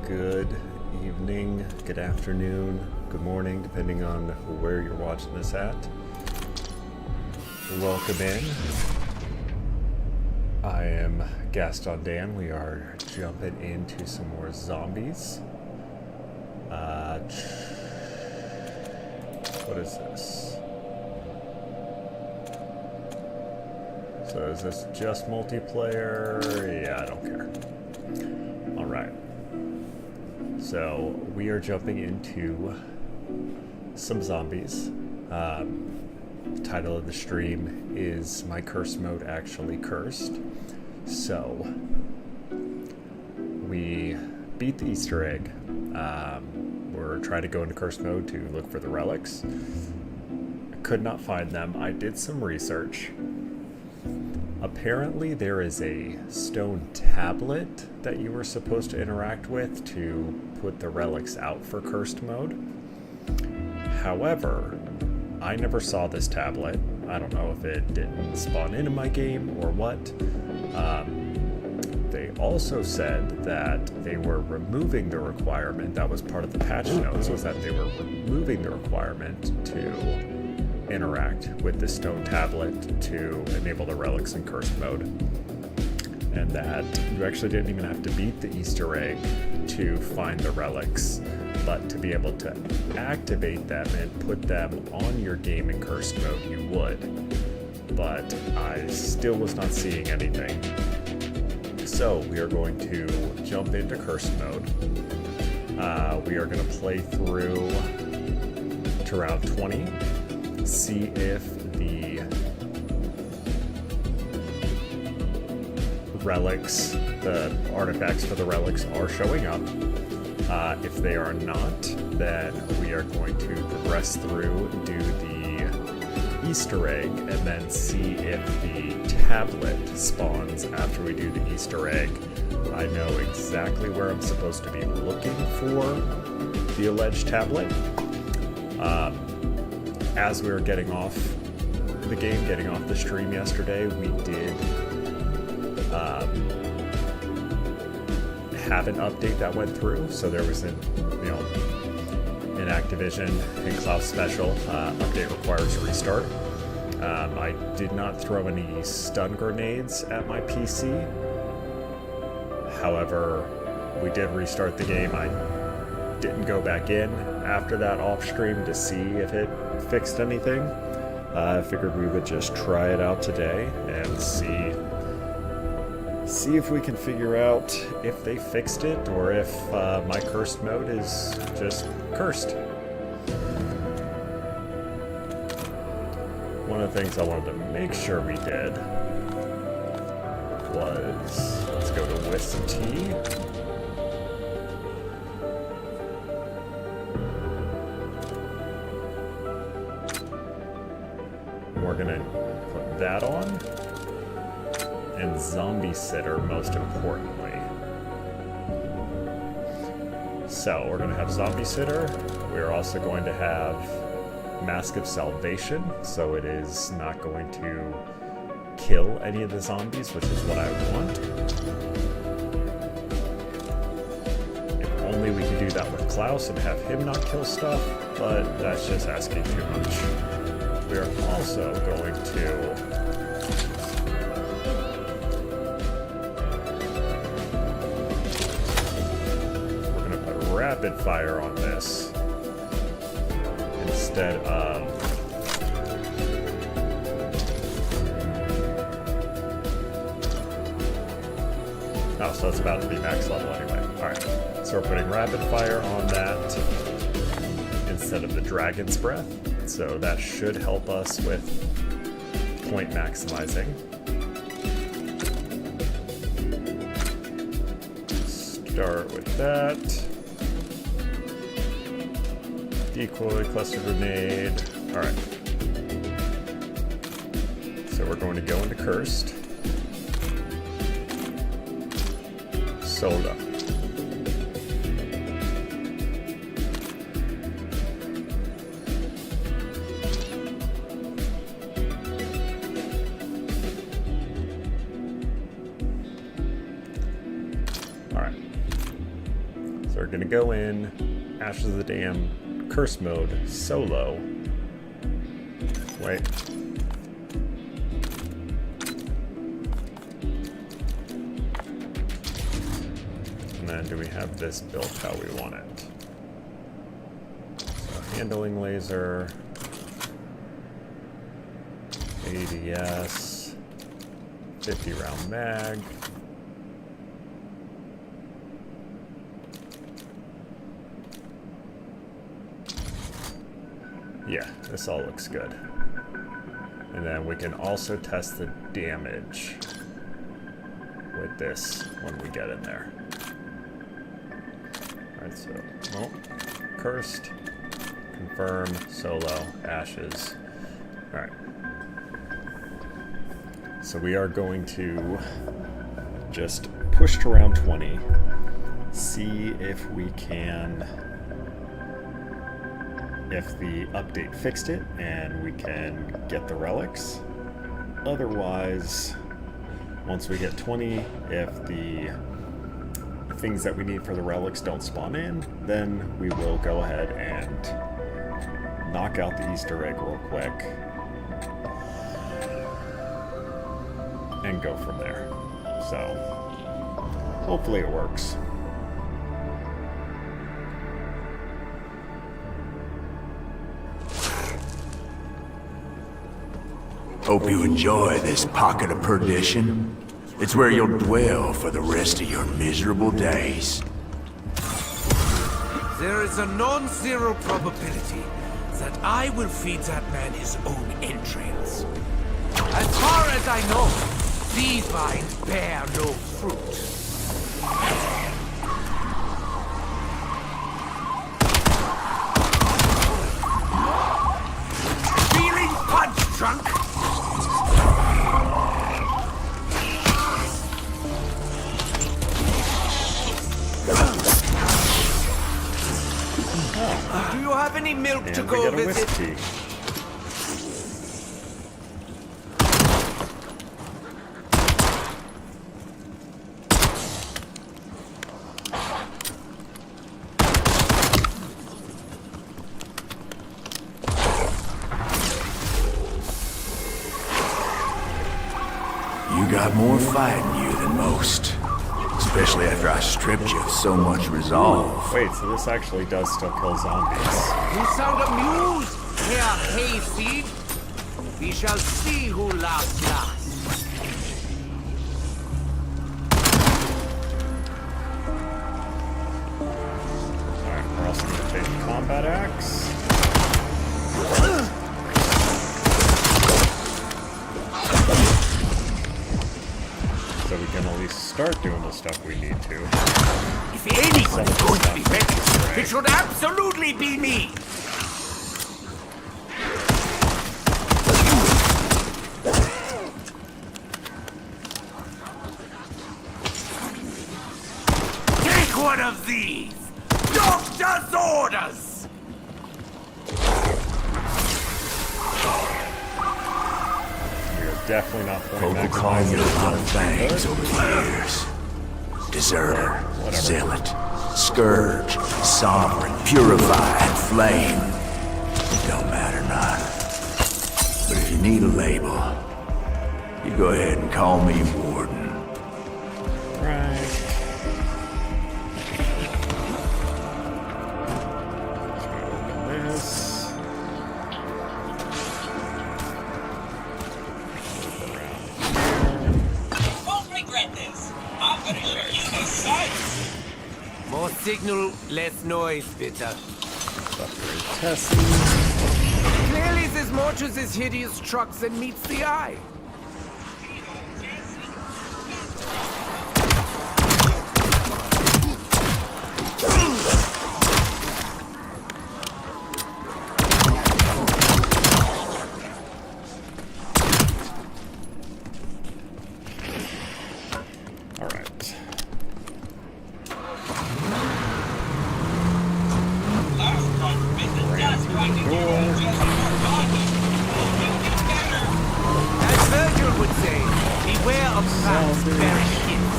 Good evening, good afternoon, good morning, depending on where you're watching this at. Welcome in. I am Gaston Dan. We are jumping into some more zombies. What is this? So is this just multiplayer? Yeah, I don't care. Alright. So we are jumping into some zombies. Title of the stream is My Curse Mode Actually Cursed. So we beat the Easter egg. We're trying to go into curse mode to look for the relics. I could not find them. I did some research. Apparently there is a stone tablet that you were supposed to interact with to put the relics out for cursed mode. However, I never saw this tablet. I don't know if it didn't spawn into my game or what. They also said that they were removing the requirement. That was part of the patch notes, was that they were removing the requirement to interact with the stone tablet to enable the relics in cursed mode. And that you actually didn't even have to beat the Easter egg to find the relics, but to be able to activate them and put them on your game in cursed mode, you would. But I still was not seeing anything. So we are going to jump into cursed mode. We are going to play through to round 20, see if the relics, the artifacts for the relics are showing up. If they are not, then we are going to progress through, do the Easter egg, and then see if the tablet spawns after we do the Easter egg. I know exactly where I'm supposed to be looking for the alleged tablet. As we were getting off the game, getting off the stream yesterday, we did have an update that went through. So there was an Activision and Cloud Special update requires restart. I did not throw any stun grenades at my PC. However, we did restart the game. I didn't go back in after that off stream to see if it fixed anything. I figured we would just try it out today and see if we can figure out if they fixed it or if my cursed mode is just cursed. One of the things I wanted to make sure we did was, let's go to Wisp Tea. We're gonna put that on. And Zombie Sitter, most importantly. So we're going to have Zombie Sitter. We're also going to have Mask of Salvation, so it is not going to kill any of the zombies, which is what I want. If only we could do that with Klaus and have him not kill stuff, but that's just asking too much. We are also going to rapid fire on this instead of so that's about to be max level anyway. Alright, so we're putting rapid fire on that instead of the dragon's breath, so that should help us with point maximizing. Start with that. Decoy, cluster grenade. Alright. So we're going to go into cursed. Soda. we're gonna go in, Ashes of the Dam, Curse Mode, Solo. Wait. And then do we have this built how we want it? So handling laser, ADS, 50 round mag. Yeah, this all looks good. And then we can also test the damage with this when we get in there. Alright, so, well, cursed, confirm, solo, ashes. Alright. So we are going to just push to round 20, see if we can, if the update fixed it and we can get the relics. Otherwise, once we get 20, if the things that we need for the relics don't spawn in, then we will go ahead and knock out the Easter egg real quick and go from there. So hopefully it works. Hope you enjoy this pocket of perdition. It's where you'll dwell for the rest of your miserable days. There is a non-zero probability that I will feed that man his own entrails. As far as I know, these vines bear no fruit. Feeling punch-drunk? Do you have any milk to And we go get a visit? whiskey. You got more fight in you than most. Especially after I stripped you of so much resolve. Wait, so this actually does still kill zombies. You sound amused, Herr Hayseed. We shall see who laughs last. Alright, we're also going to take the combat axe. So we can at least start doing the stuff we need to. If anyone is going to be better, it should absolutely be me. Take one of these. Doctor's orders. We are definitely not playing People call me a lot of maximizing. things over the years. Deserter, Whatever. zealot, scourge, sovereign, purified, flame. It don't matter none. But if you need a label, you go ahead and call me Warden. Right. Open this. Won't regret this. I'm gonna show you the sights. More signal, less noise, bitte. Upgrade Tessie. Clearly there's more to this hideous truck than meets the eye. Alright. Last transmission just finding you just more bonding. You'll get better. As Virgil would say, beware of fast, very hints.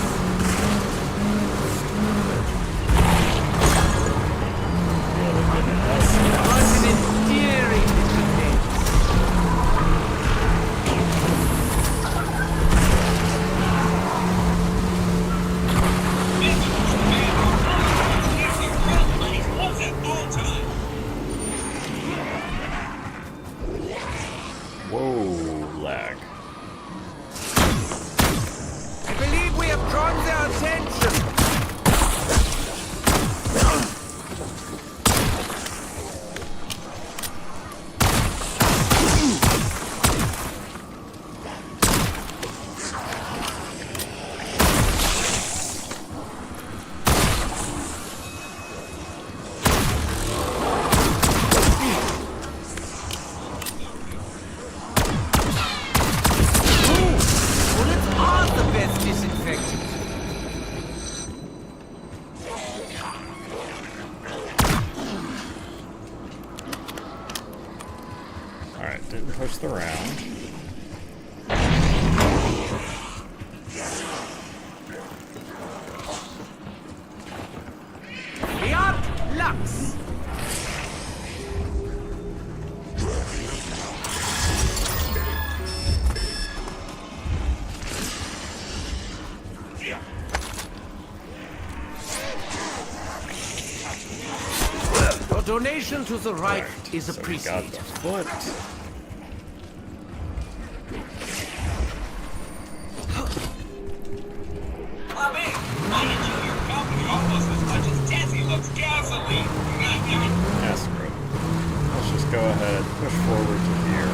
Shucks! Your donation to the right is So we got appreciated. the foot. Bobby, I enjoy your company almost as much as Tessie looks gasoline. Yeah, screw it. Let's just go ahead, push forward to here.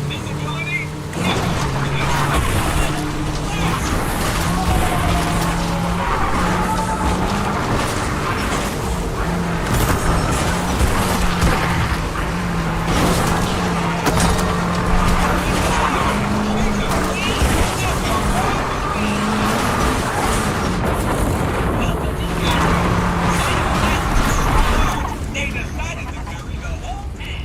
Visibility? They decided to bury the whole thing.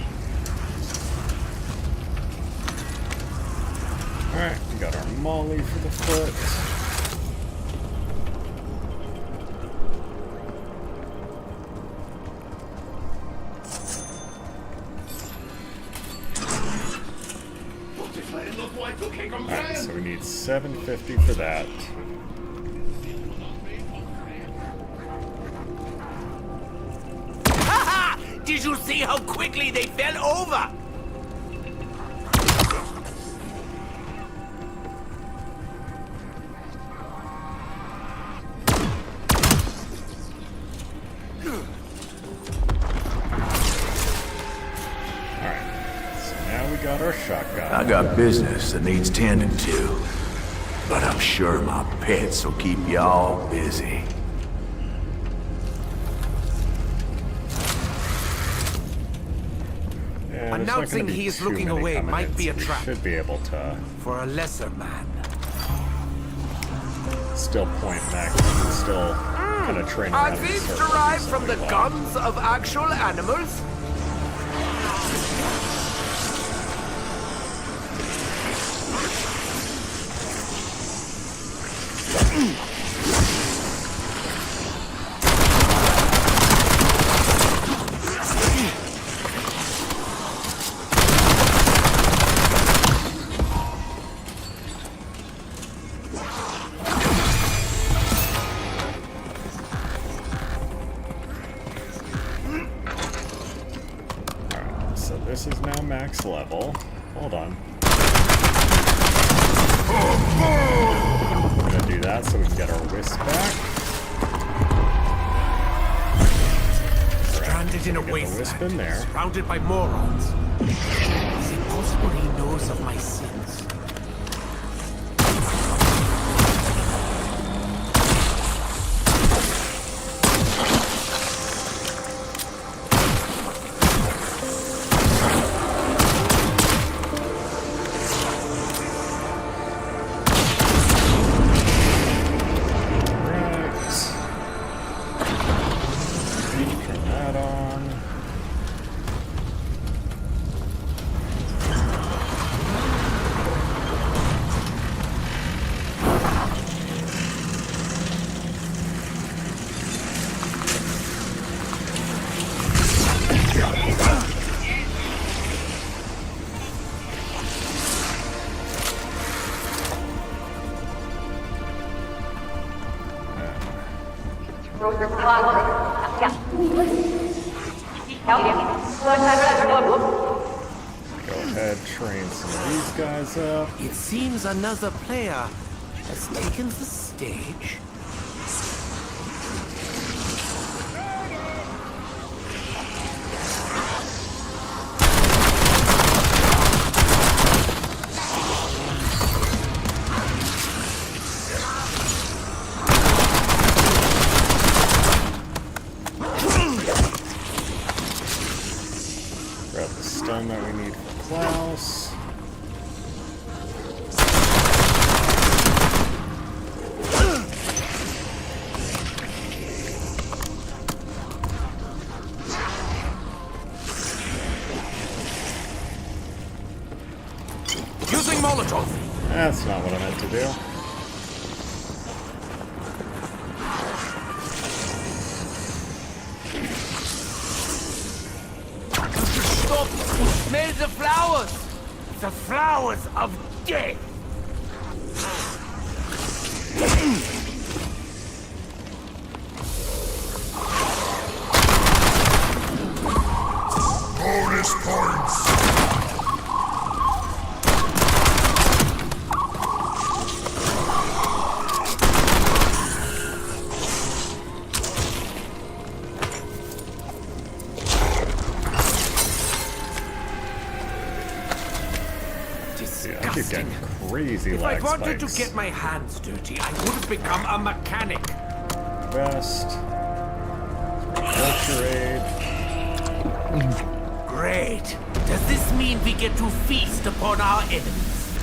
Alright, we got our molly for the foot. Alright, so we need 750 for that. Haha! Did you see how quickly they fell over? Alright, so now we got our shotgun. I got business that needs tending to, but I'm sure my pets will keep y'all busy. Yeah, there's not gonna Announcing be he is too looking many away coming might in, be a so we trap. should be able to For a lesser man. still point back and still kind of train Are around in these circles derived and from the stuff. guns of actual animals? Alright, so this is now max level. Hold on. I'm gonna do that so we can get our wisp back. Stranded in a Get the wisp wasteland, in there. surrounded by morons. Is it possible he knows of my sins? Right. Turn that on. Go ahead, train some of these guys up. It seems another player has taken the stage. Grab the stun that we need for Klaus. Using Molotov. That's not what I meant to do. Smell the flowers! The flowers of death! Bonus points! I keep getting crazy If I lag wanted to spikes. get my hands dirty, I would have become a mechanic. Vest. Culture aid. Great. Does this mean we get to feast upon our enemies?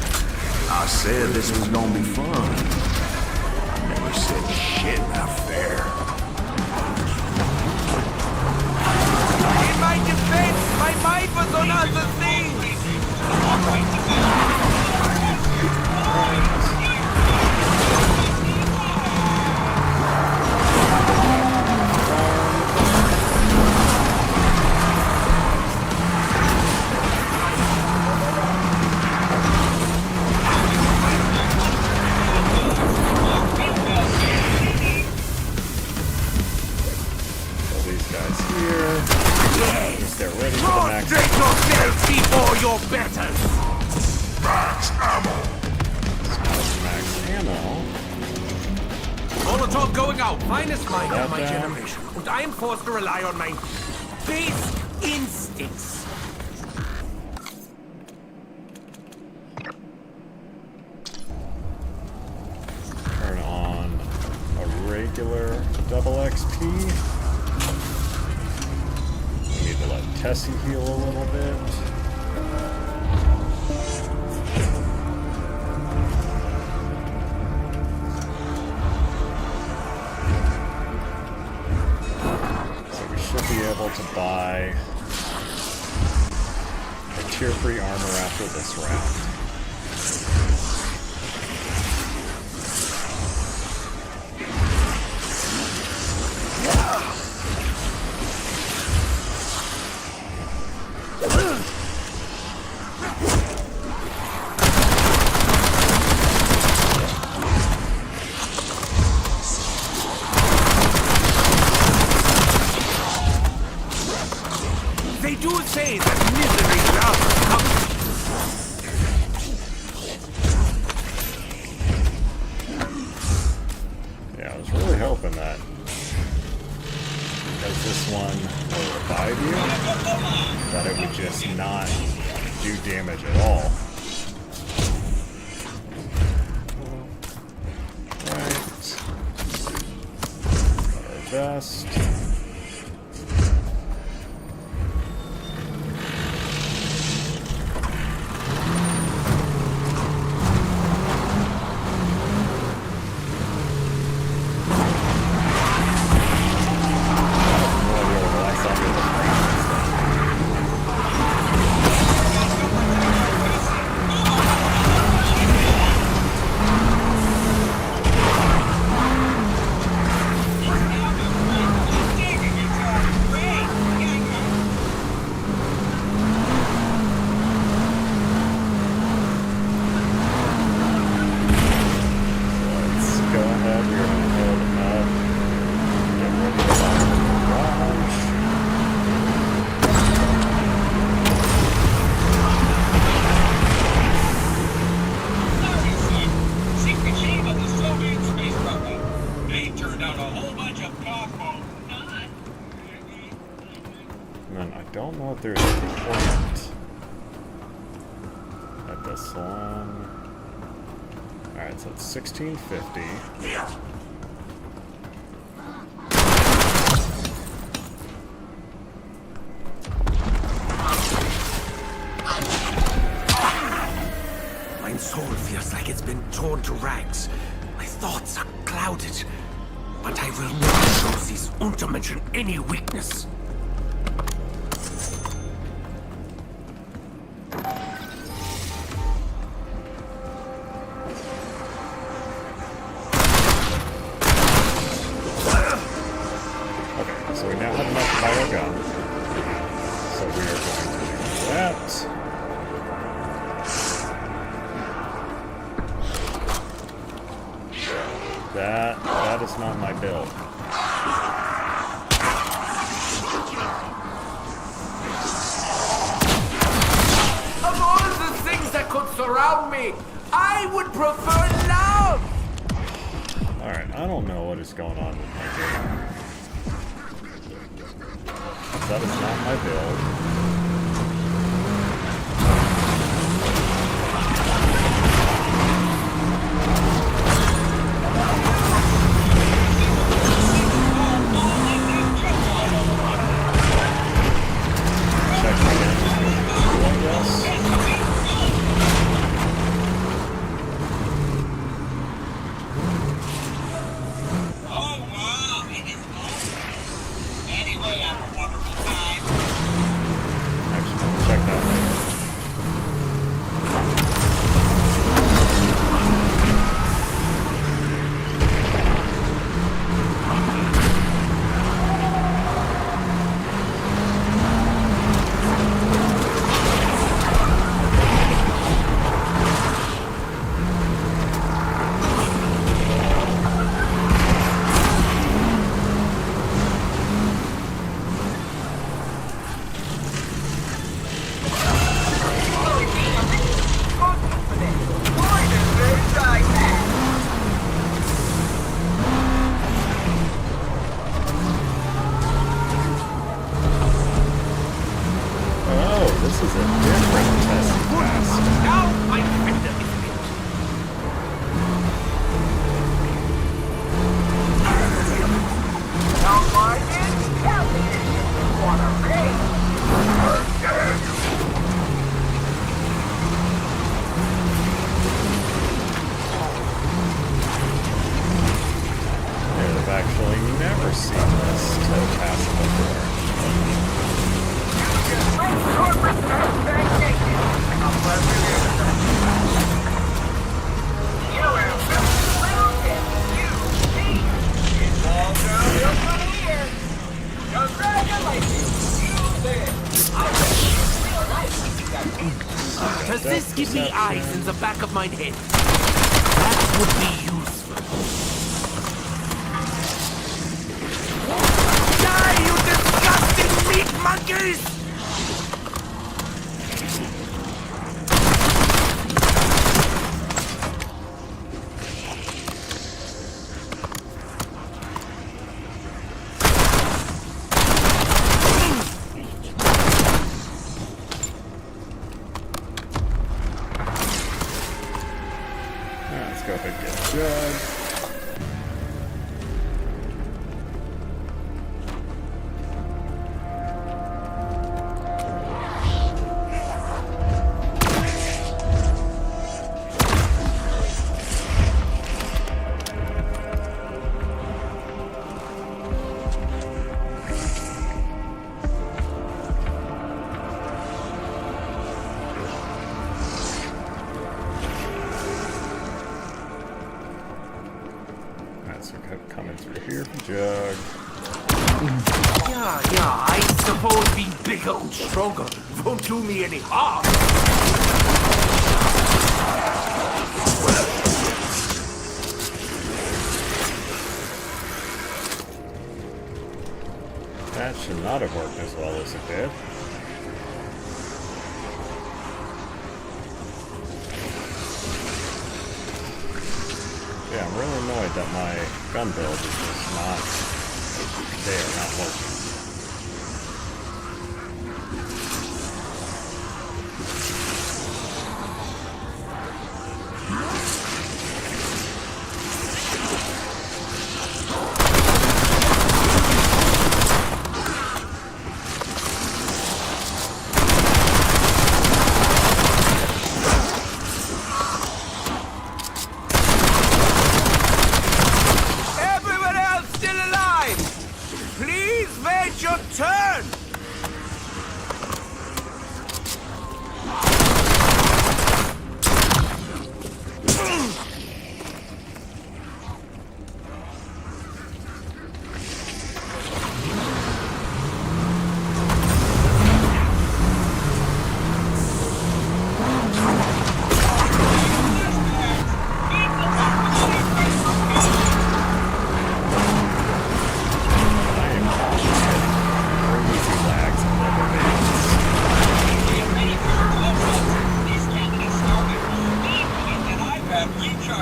I said this was gonna be fun. I never said shit not fair. In my defense, my mind was on other things. All these guys here. Yes. Get ready for the next. Prostrate yourself before your betters. Max ammo! Max ammo. Molotov going out. Finest mind of my down. generation. And I am forced to rely on my base instincts. Turn on a regular double XP. We need to let Tessie heal a little bit. So we should be able to buy a tier 3 armor after this round. They do say that misery loves company. Yeah, I was really hoping that because this one will revive you, that it would just not do damage at all. Right. Got our vest. Let's go ahead. We're going to head up. Get ready to fire the barrage. Sorry, son. Secret shame of the Soviet space program. They turned out a whole bunch of Camo. And then I don't know if there's a point at this one. Alright, so it's 1650. My soul feels like it's been torn to rags. My thoughts are clouded. But I will never show these Untermenschen any weakness. Okay, so we now have enough fire gun. So we are going to do that. that. That is not my build. Of all the things that could surround me, I would prefer love! Alright, I don't know what is going on with my game. That is not my build. This is a different test task. Now my fender is built. Don't mind it? Tell me you wanna race. I've actually never seen this task before. Does this give me eyes in the back of my head? That would be useful. Die, you disgusting meat monkeys! Let's go ahead and get Judge. So coming through here for Jug. Yeah, I suppose being bigger and stronger won't do me any harm. That should not have worked as well as it did. Yeah, I'm really annoyed that my gun build is just not there, not working. Everyone else still alive! Please,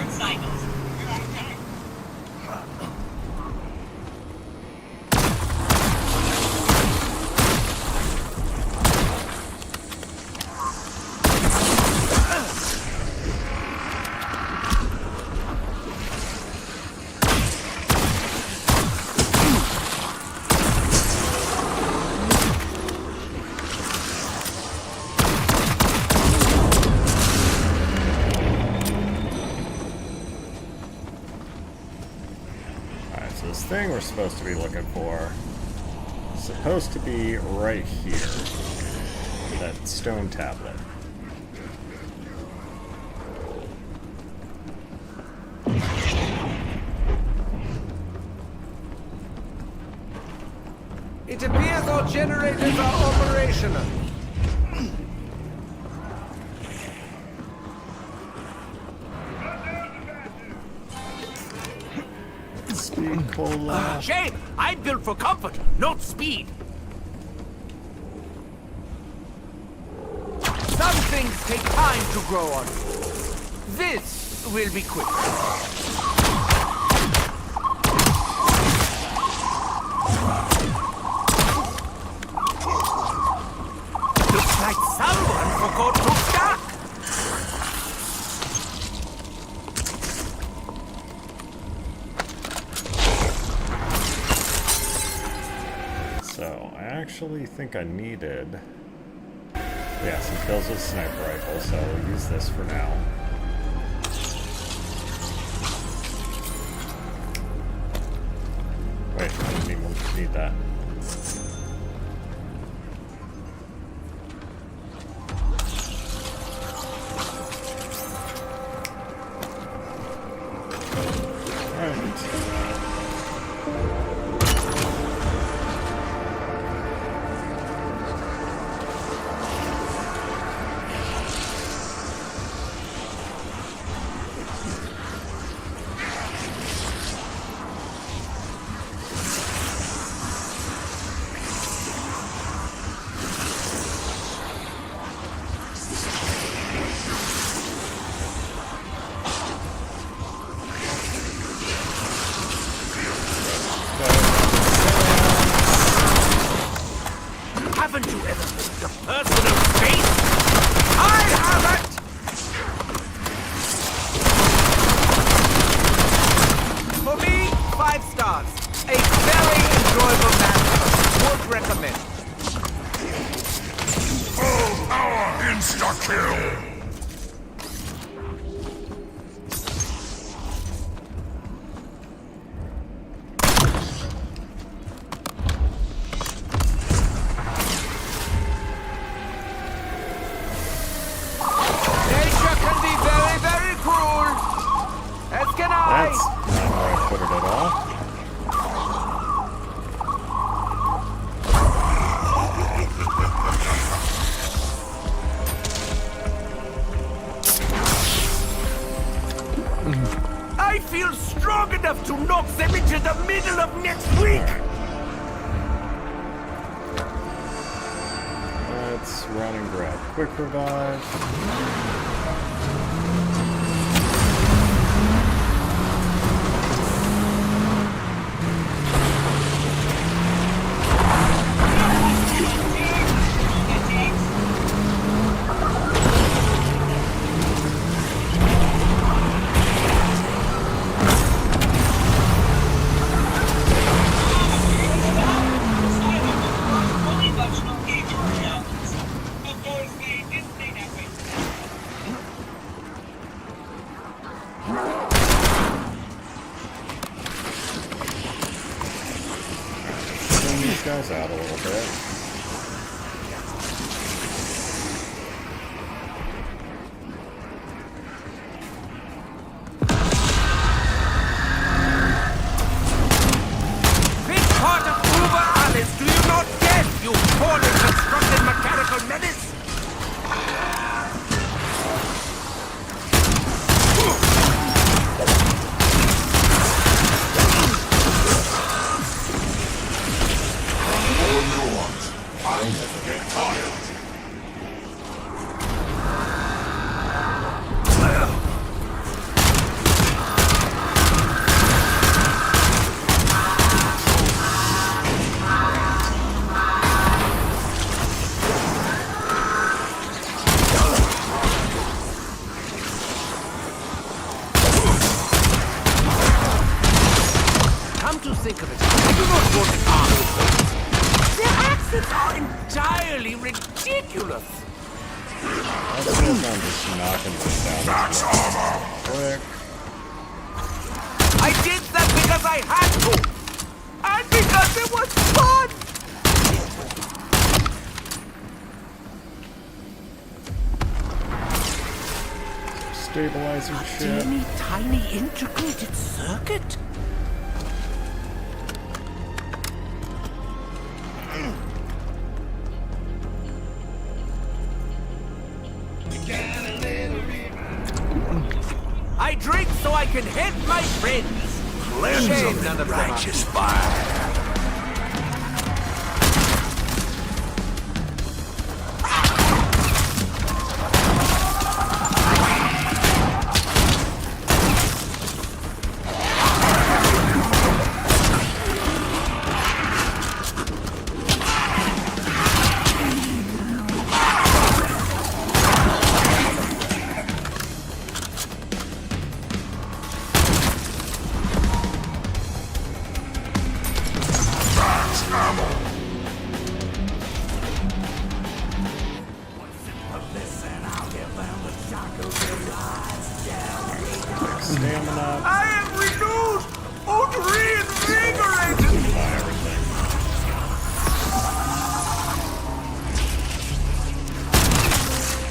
short cycles. Alright, so this thing we're supposed to be looking for is supposed to be right here. That stone tablet. It appears our generators are operational. Speed cola. Shame! I'm built for comfort, not speed. Some things take time to grow on. This will be quick. Looks like someone forgot to stack. So, I actually think I needed... Yeah, some kills with sniper rifle, so we'll use this for now. Wait, I didn't even need that. Haven't you ever lived a personal space? I haven't! For me, 5 stars. A very enjoyable match. Would recommend. Full power insta-kill! Nature can be very, very cruel. As can I. That's not where I put it at all. I feel strong enough to knock them into the middle of next week. Let's run and grab quick revive. Fully functional Gator reactors. Of course, they didn't stay that way. Send these guys out a little bit. This part of Uber Alice do you not get, you poorly constructed mechanical menace? All yours. think of it, I do not want to argue with them. Their accents are entirely ridiculous. Let's see if I'm just knocking this down. That's armor! Quick. I did that because I had to! And because it was fun! Stabilizer shit. Teeny tiny integrated circuit? I drink so I can help my friends. Cleanse Shame them none in of them are righteous fire. Stamina. I am renewed and reinvigorated. Buy everything.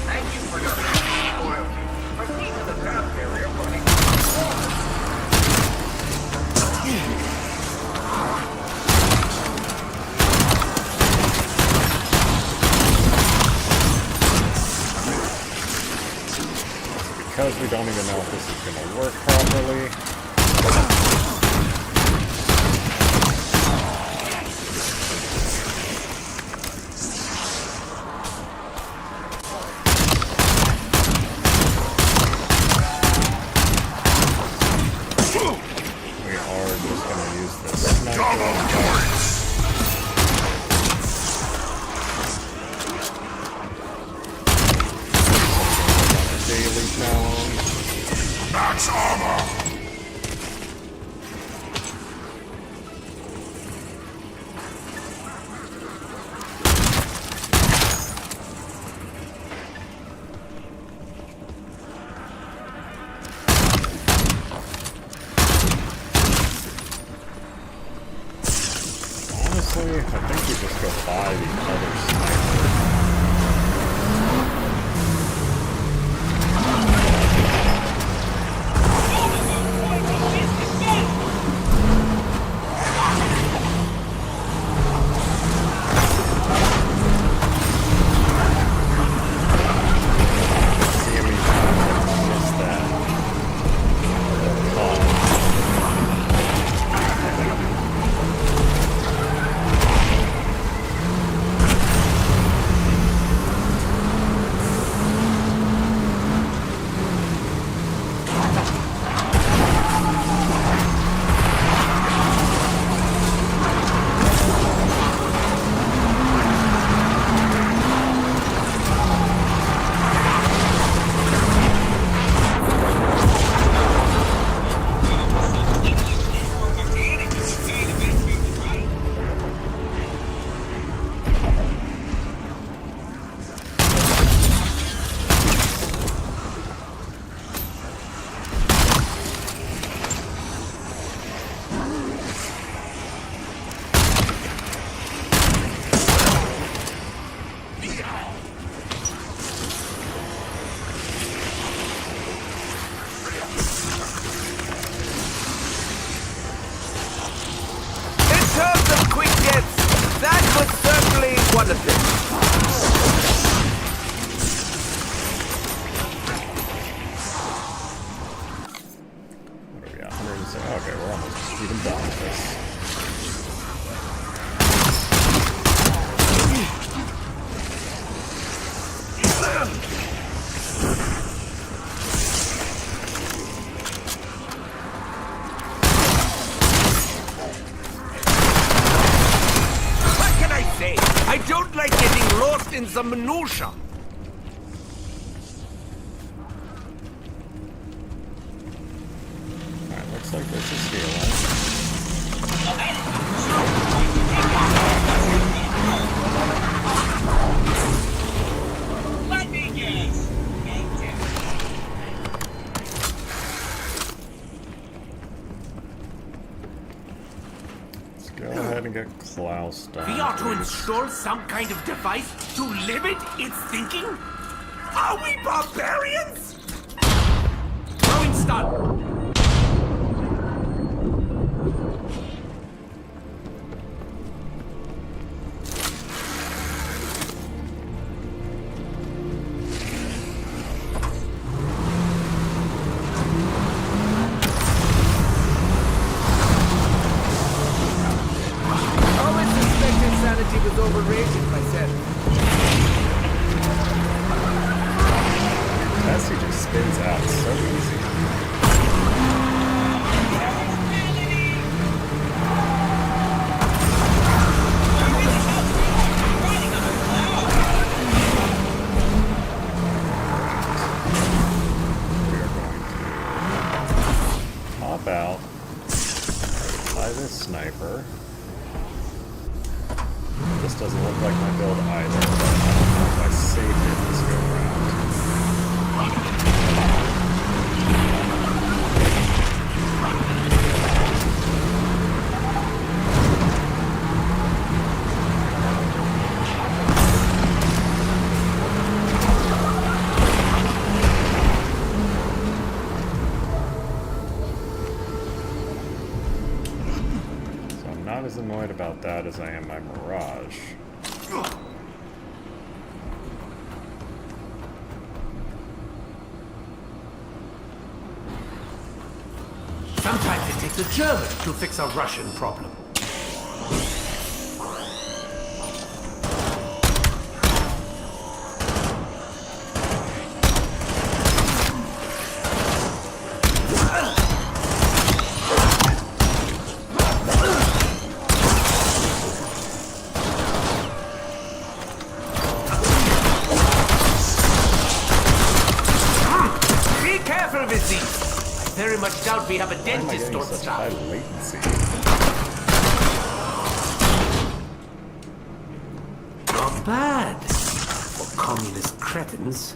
Thank you for your loyalty. Proceed to the draft area for the Because we don't even know if this is going to work properly. We are just going to use this sniper. Daily challenge. That's armor! Honestly, I think we just go buy the other sniper. See how many times I missed that. one of them. What are we at? 106. Okay, we're almost even done with this. I don't like getting lost in the minutia. Alright, looks like this is healing. Go ahead and get Klaus done. We are to please. install some kind of device to limit its thinking? Are we barbarians? Throwing stun. Always suspected sanity was overrated myself. Tessie just spins out so easy. We are going to hop out, buy this sniper. This doesn't look like my build either, but I don't know if I saved it this go round. So I'm not as annoyed about that as I am my Mirage. Sometimes it takes a German to fix a Russian problem. Be careful with these. I very much doubt we have a Why am I dentist getting on such staff. high latency? Not bad for communist cretins.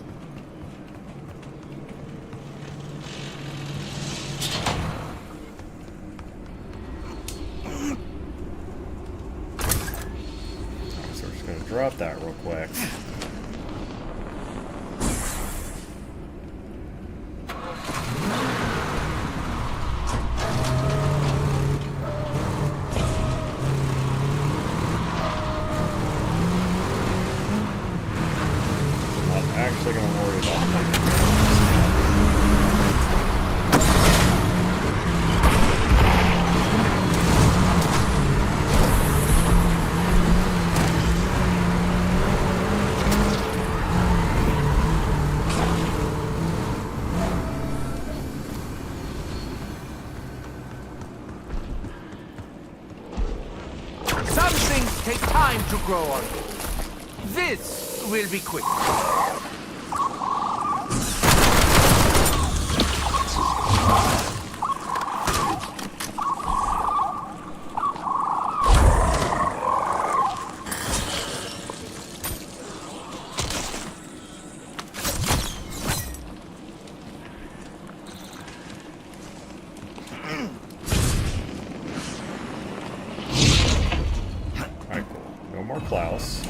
So we're just gonna drop that real quick. I'm not actually gonna worry about that. Some things take time to grow on you. This will be quick. Alright, cool. No more Klaus.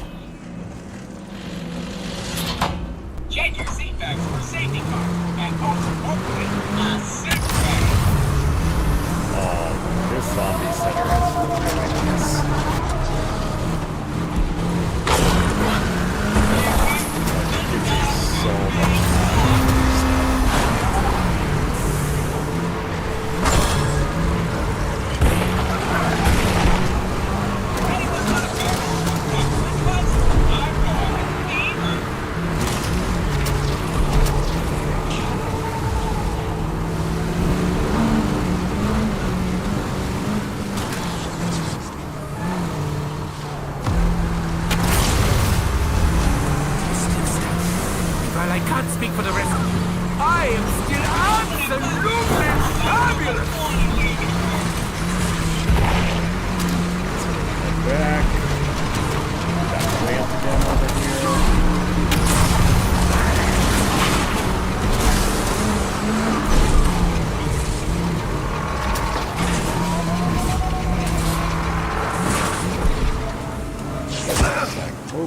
Check your seat backs for a safety car. And most importantly, a six pack. Oh, this zombie center is really nice. Gives you so much time. Anyone want a beer? Got quick ones?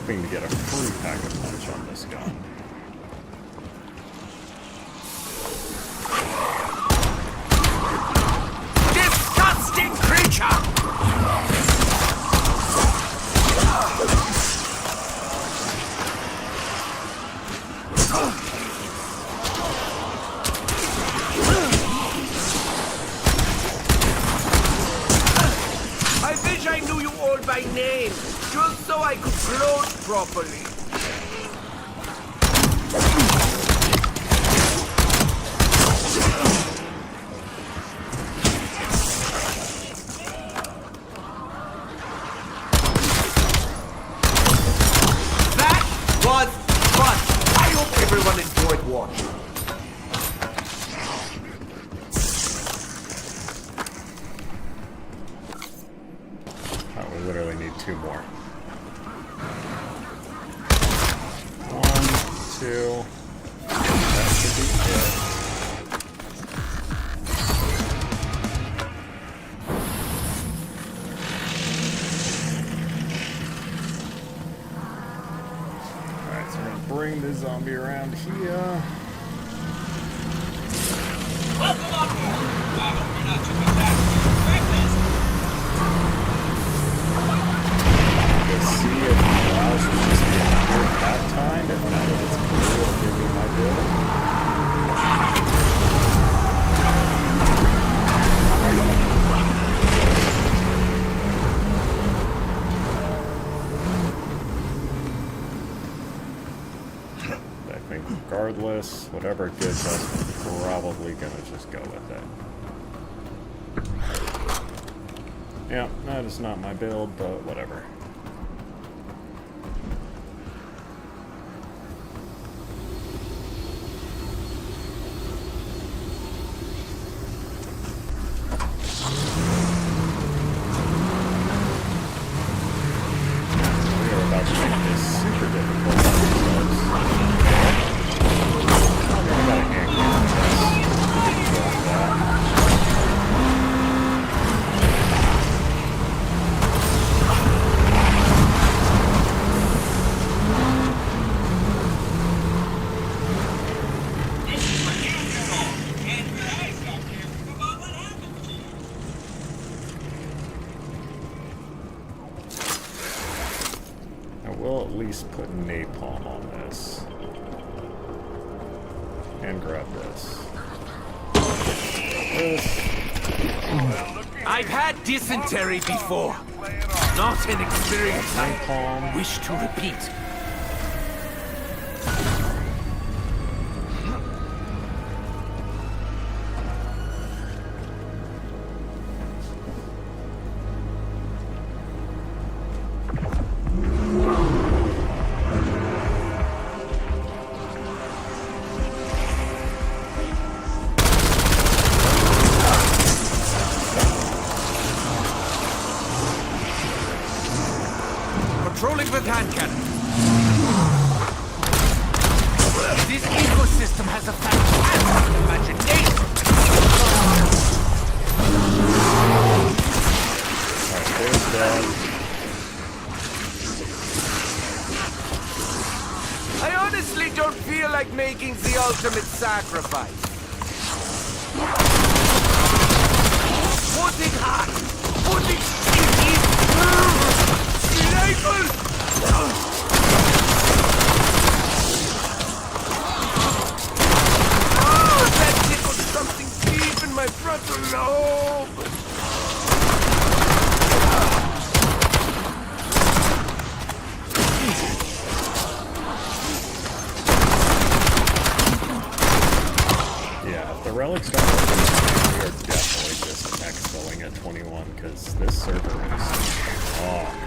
hoping to get a free pack of punch on this gun. Disgusting creature! I wish I knew you all by name, just so I could float properly. That was fun. I hope everyone enjoyed watching. Oh, we literally need 2 more. 1, 2. That should be it. Alright, so we're gonna bring the zombie around here. Welcome on board. I hope you're not too attached to your breakfast. Let's see if it allows me to just get here that time. If not, if it's blue, it'll give me my bill. I think regardless, whatever it gives us, we're probably gonna just go with it. Yeah, that is not my build, but whatever. We are about to make this super difficult on ourselves. I got a hand cannon test. We can go with that. This is for you, General. And your eyes got careful about what happened to you. I will at least put napalm on this. And grab this. This. I've had dysentery before. Not an experience I Napalm. wish to repeat. Patrolling with hand cannon. This ecosystem has a fantastic imagination. Alright, there's that. I honestly don't feel like making the ultimate sacrifice. Working hard. Working delightful. Oh, that tickled something deep in my frontal lobe. Yeah, if the relics don't work, we are definitely just exfilling at 21 because this server is fucked.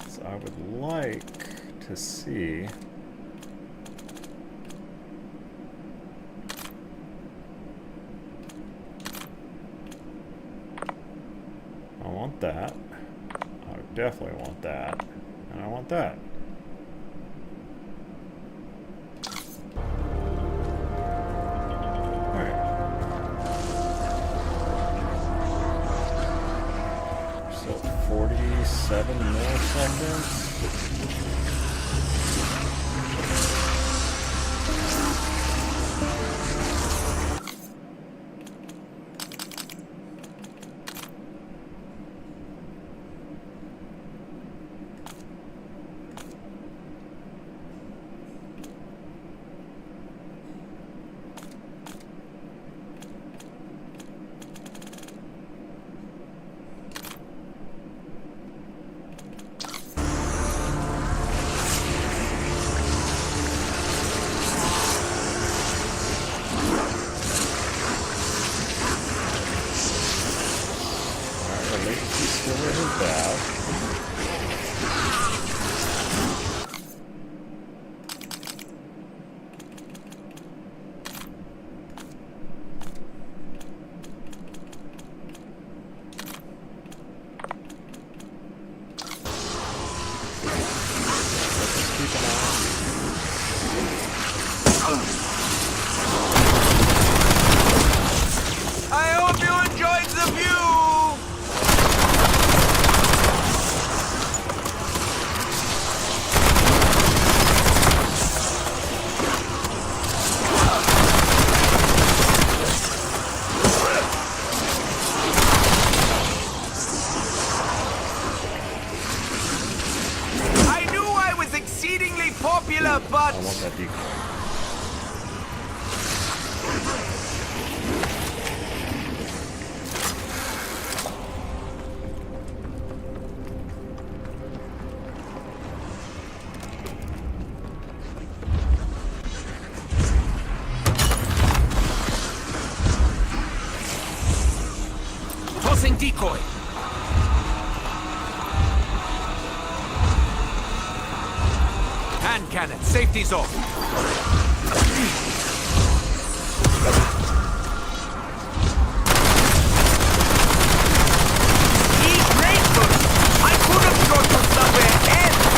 So I would like to to see. I want that. I definitely want that. And I want that. Alright. So 47 milliseconds. Still isn't bad. Let's keep an eye. I hope you enjoyed the view! Popular, but I want that decoy. tossing decoy. Hand cannon, safety's off. He's grateful. I could have shot him somewhere else.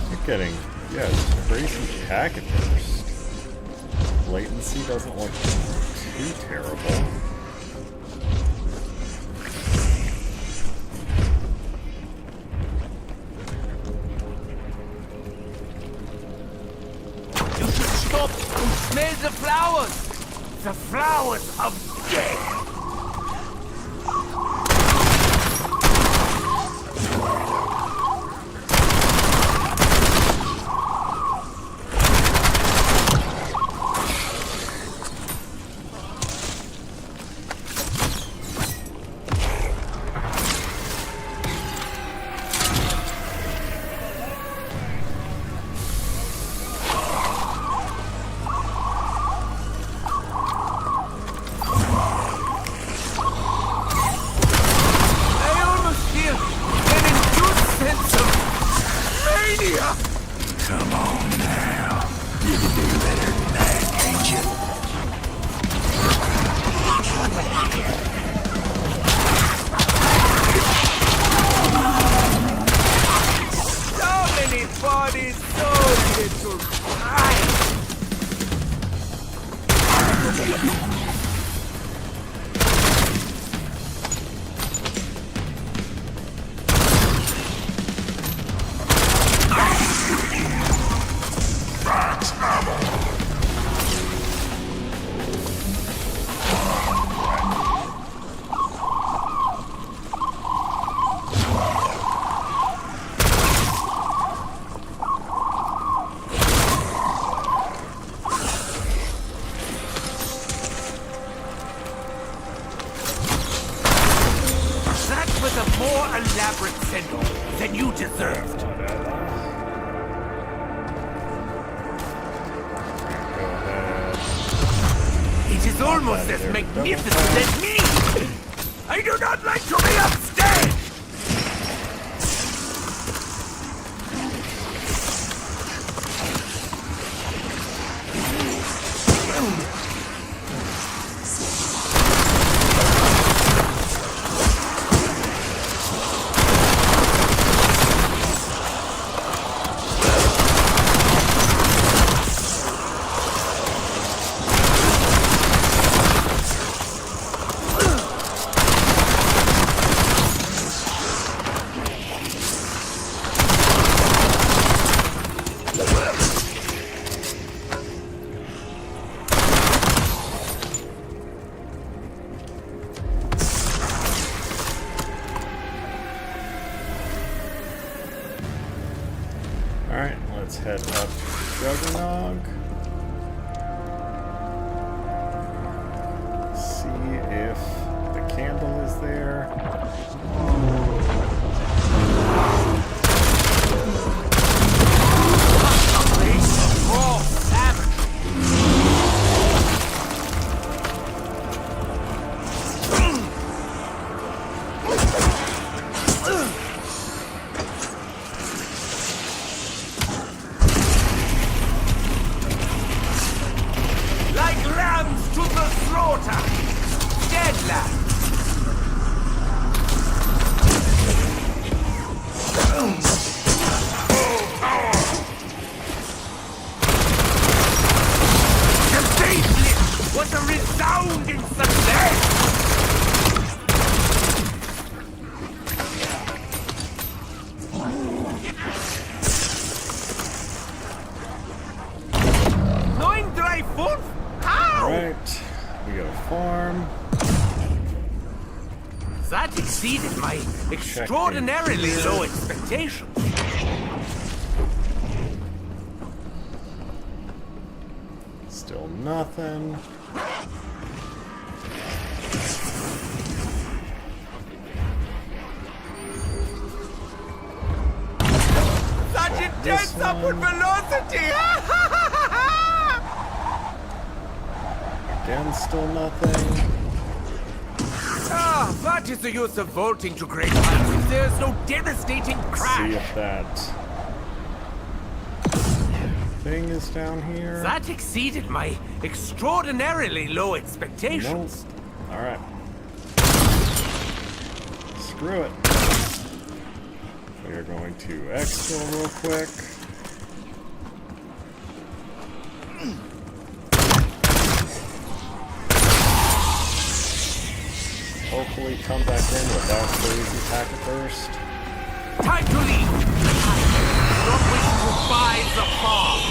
You're getting, yeah, it's crazy packet burst. Latency doesn't look too terrible. You should stop and smell the flowers. The flowers of death. Come on now. You can do better than that, can't you? So many bodies, so little time. That was a more elaborate send-off than you deserved. Go ahead. It is almost as magnificent as me! I do not like to be upstairs! Alright, let's head up Juggernog. See if the candle is there. Like lambs to the slaughter! Dead lambs! The facelift was a resounding success! Neun drei fünf? Ow! Alright, we got a farm. That exceeded my extraordinarily low expectations. Still nothing. Such intense upward velocity! Again, still nothing. Ah, what is the use of vaulting to great heights if there's no devastating See crash? if that thing is down here. That exceeded my extraordinarily low expectations. Nope. Alright. Screw it. We are going to exfil real quick. Hopefully come back in without crazy packet burst. Time to leave! Don't wish to buy the farm!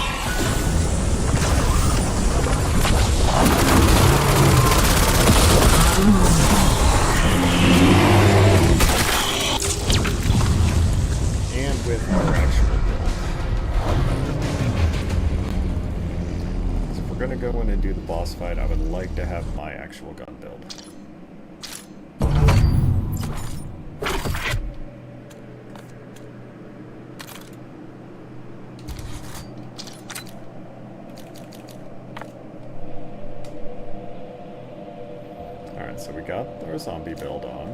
And with our actual build. So if we're gonna go in and do the boss fight, I would like to have my actual gun build. Alright, so we got our zombie build on.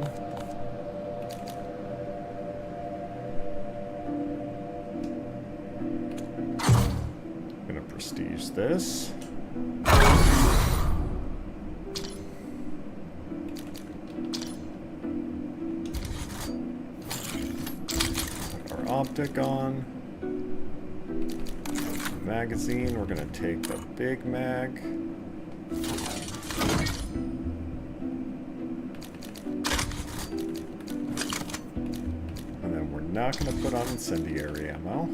Gonna prestige this. Put our optic on. Magazine, we're gonna take the big mag. And then we're not gonna put on incendiary ammo.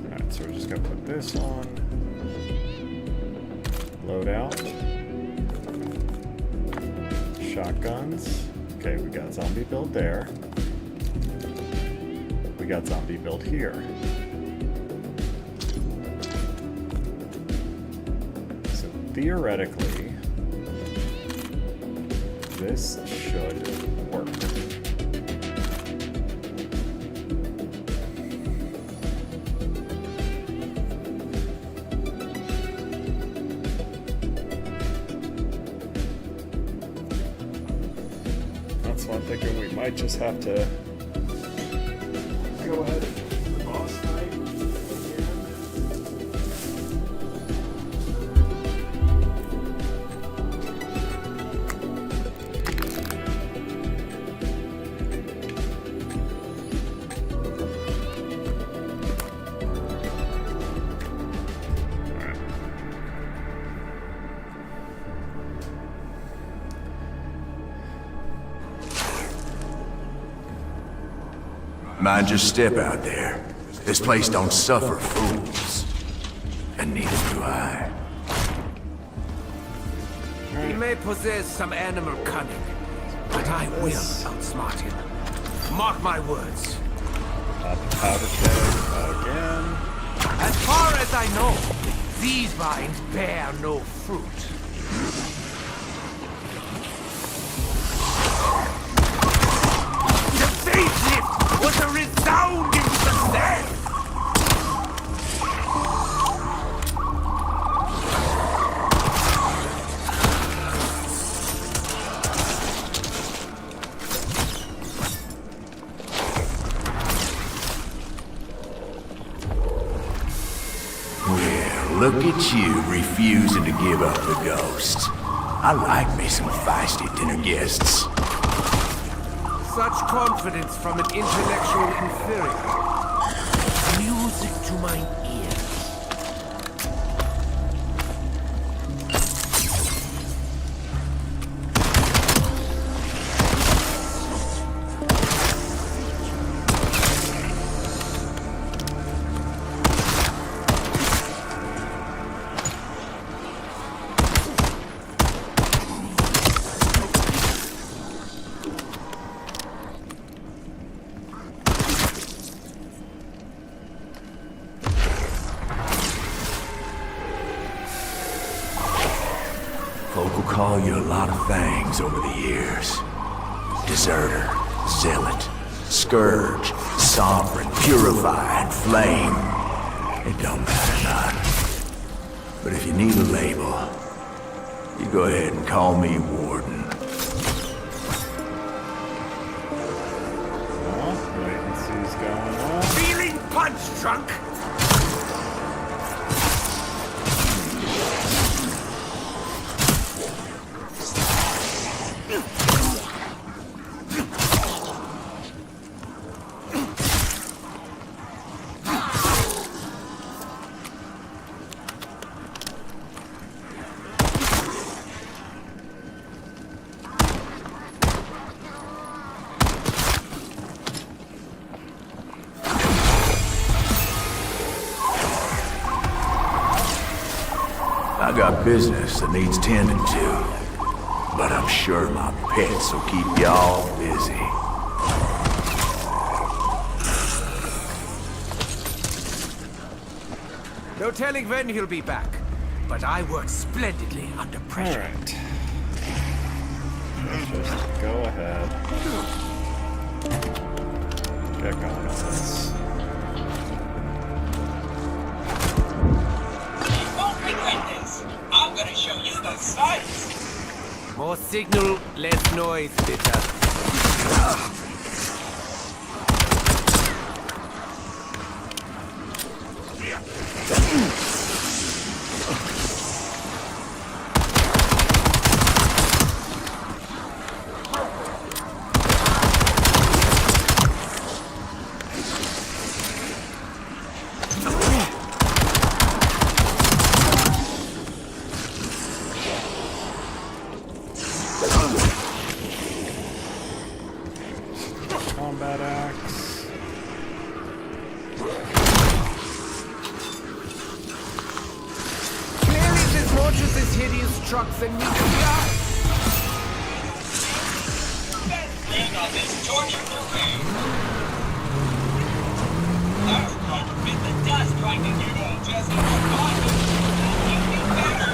Alright, so we're just gonna put this on. Load out. Shotguns. Okay, we got zombie build there. We got zombie build here. theoretically, this should work. That's what I'm thinking. We might just have to go ahead and boss fight again. Mind your step out there. This place don't suffer fools. And neither do I. He may possess some animal cunning, but I will outsmart him. Mark my words. Powder keg again. As far as I know, these vines bear no fruit. The facelift was a resounding success! Well, look at you refusing to give up the ghost. I like me some feisty dinner guests. Such confidence from an intellectual inferior. Music to my ears. Folk will call you a lot of things over the years. Deserter, zealot, scourge, sovereign, purified, flame. It don't matter none. But if you need a label, you go ahead and call me Warden. Well, wait and see what's going on. Feeling punch drunk? I got business that needs tending to, but I'm sure my pets will keep y'all busy. No telling when he'll be back, but I work splendidly under pressure. Alright. Let's just go ahead. Get going on this. You won't regret this. I'm gonna show you the sights. More signal, less noise, bitter. Combat axe. Clearly there's more to this hideous truck than meets the eye. Best thing on this torture parade. Last time bit the dust trying to get all just in the bottom. It'll be better.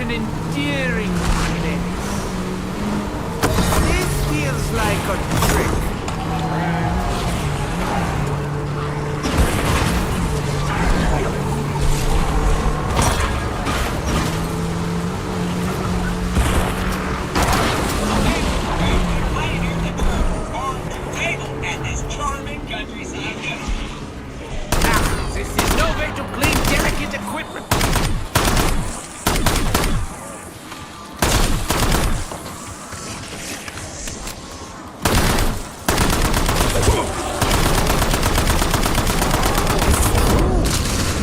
an endearing place. This feels like a trick. Pioneered the term farm to table at this charming countryside country. Now, this is no way to clean delicate equipment.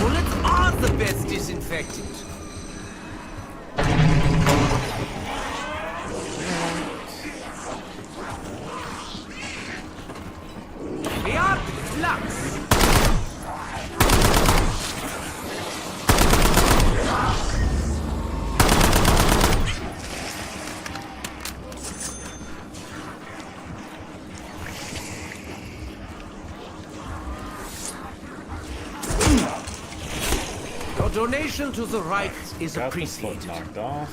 Bullets are the best disinfectant. We are flux. Your donation to the right is Got the foot appreciated. knocked off.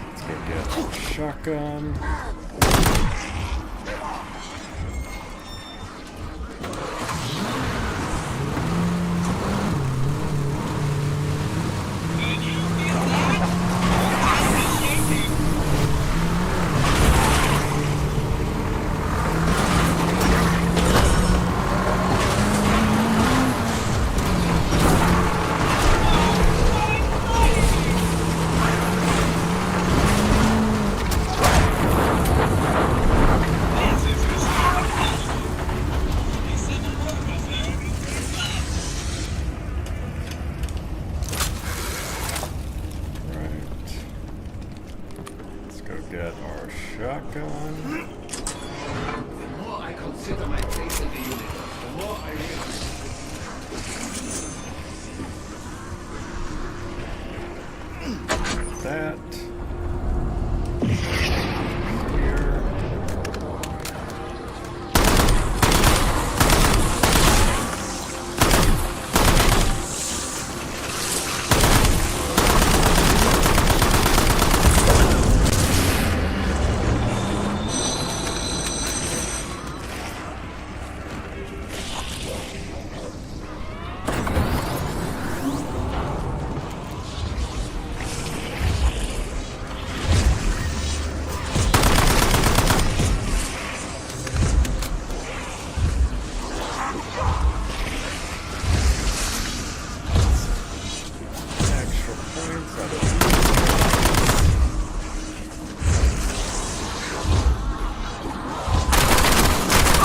Let's go get our shotgun. Can you feel that? It's shaking. This is historic culture. They send a workers there every 3 months. Right. Let's go get our shotgun. The more I consider my place in the unit, the more I realize. That. Here. Extra points out of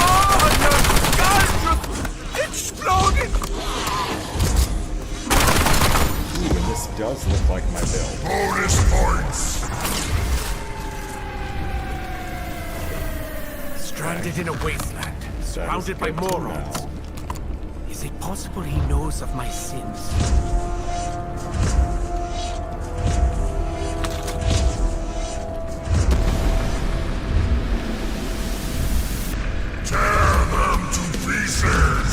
Oh, your skull just exploded! Ooh, this does look like my build. Bonus points. Stranded in a wasteland, surrounded by Status good morons. now. Is it possible he knows of my sins? Tear them to pieces.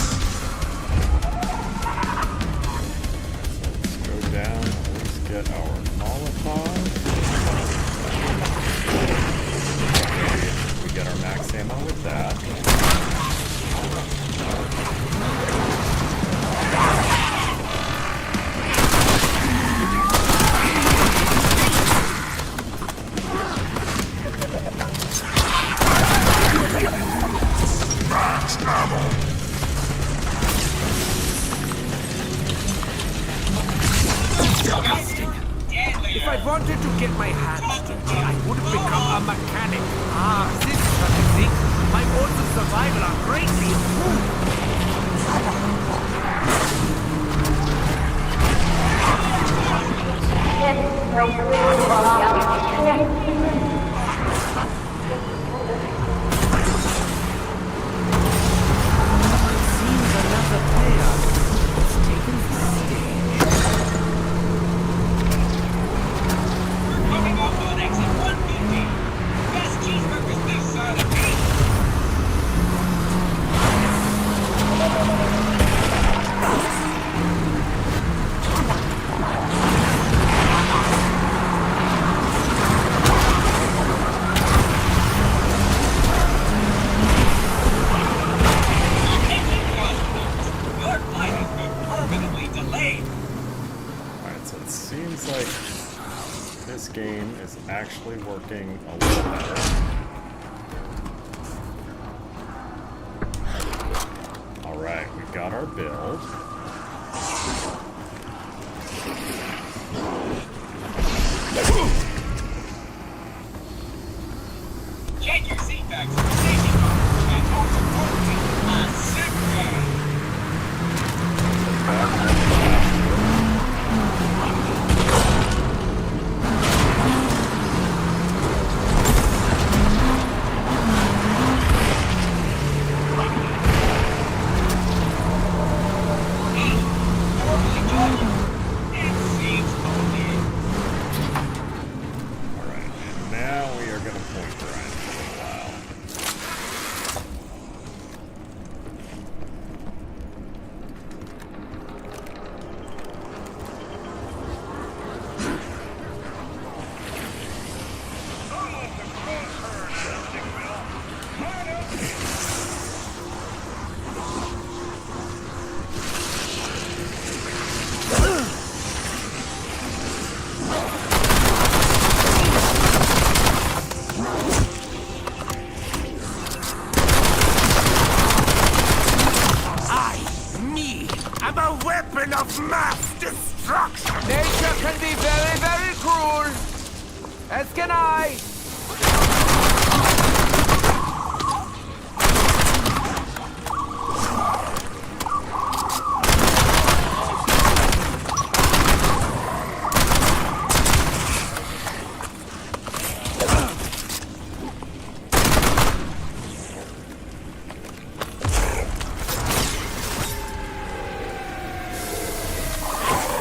Let's go down. Let's get our Molotov. We get our max ammo with that. Max ammo. If I wanted to get my hands dirty, I would have become a mechanic. Ah, this sort of thing. My odds of survival are greatly improved. Seems another player has taken the stage. Coming up on exit 150. Best cheeseburgers this side of me. actually working a little better. Alright, we got our build. Check your seat backs for safety cones, and most importantly, a sick bag. It seems loaded. Alright, and now we are going to point grind for a while. I'm a weapon of mass destruction! Nature can be very, very cruel! As can I!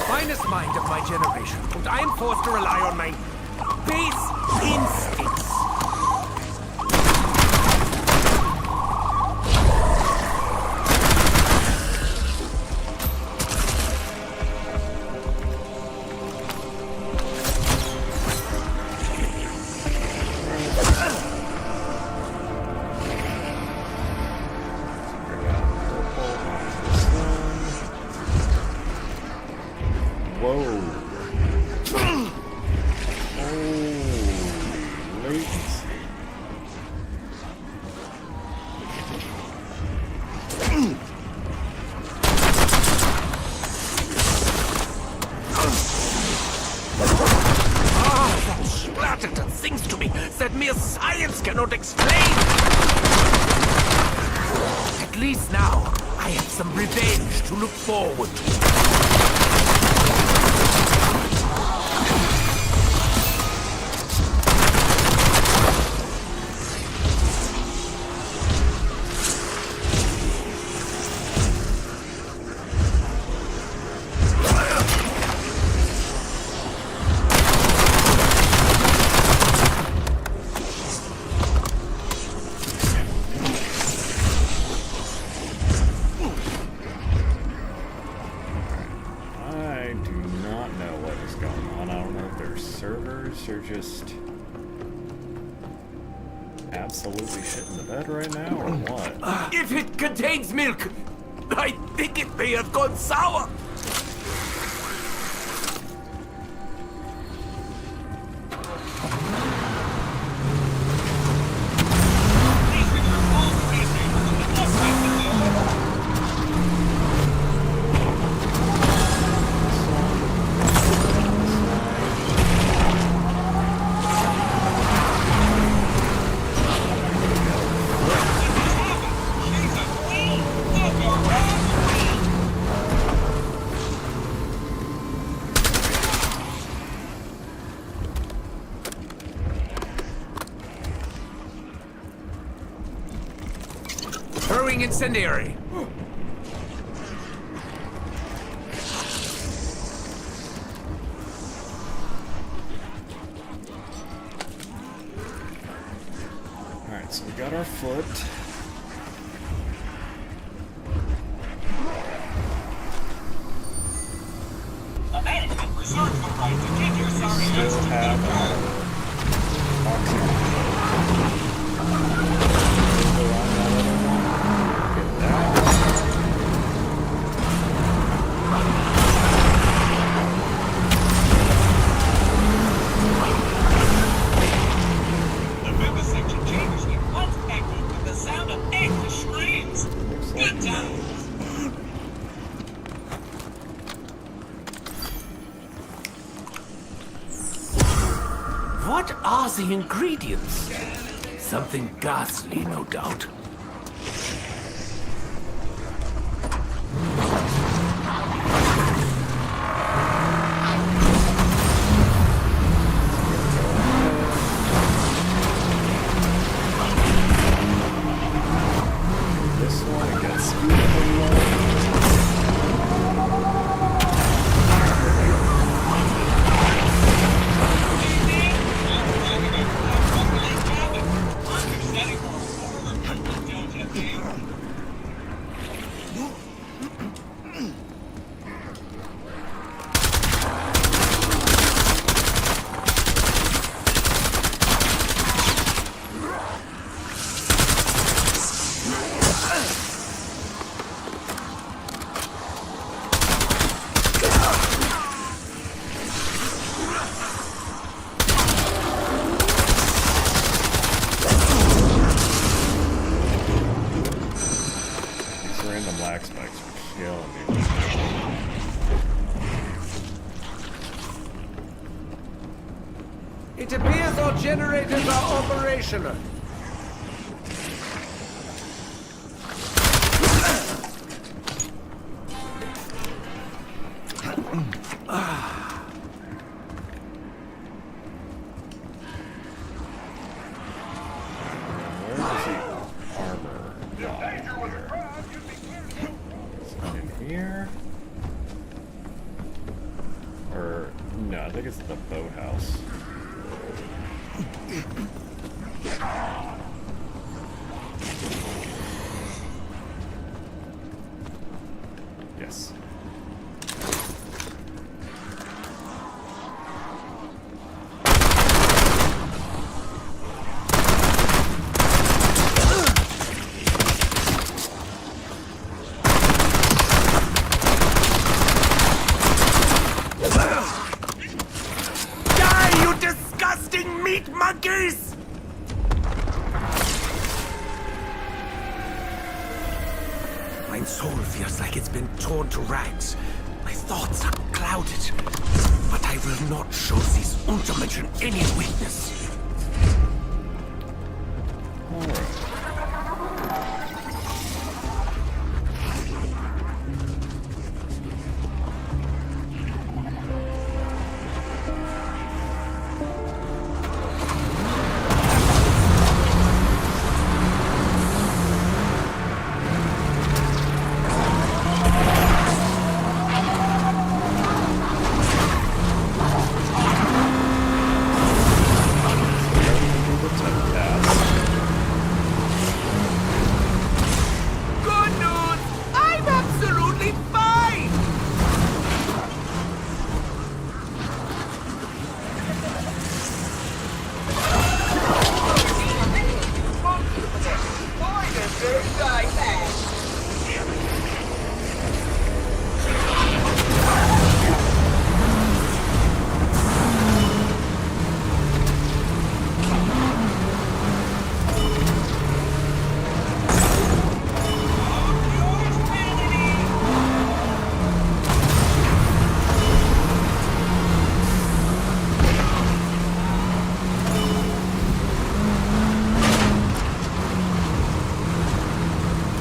Finest mind of my generation, and I am forced to rely on my base instincts. Whoa. Holy latency. That splattered and sings to me that mere science cannot explain. At least now, I have some revenge to look forward to. I do not know what is going on. I don't know if their servers are just absolutely shitting the bed right now or what. If it contains milk, I think it may have gone sour. Please return all space stations to the plus station. She's a queen. Look around. Throwing incendiary. Alright, so we got our foot. A management reserves the right to take your sorry ass Still to have the our oxygen. Go on that other one. Get that. the ingredients? Something ghastly, no doubt. This one gets speed. Random lag spikes are killing me. It appears our generators are operational. Where is the armor block here? Is it in here? Or, no, I think it's the boathouse. Yes. Die, you disgusting meat monkeys! My soul feels like it's been torn to rags. My thoughts are clouded. But I will not show these Untermenschen any weakness. Good news! I'm absolutely fine!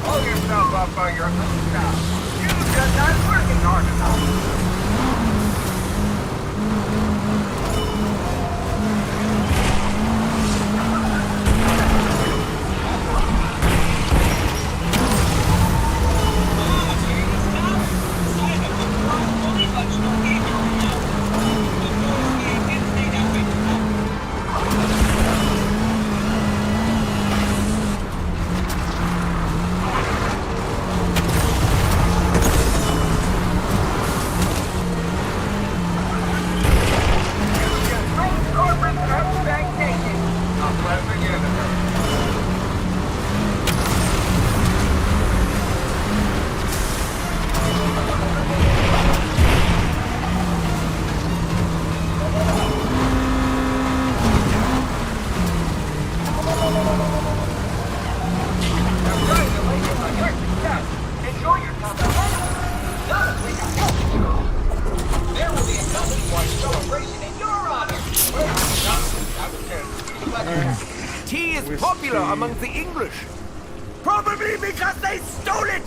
Pull yourself up by your bootstraps. You're just not working hard enough. very popular among the English. Probably because they stole it!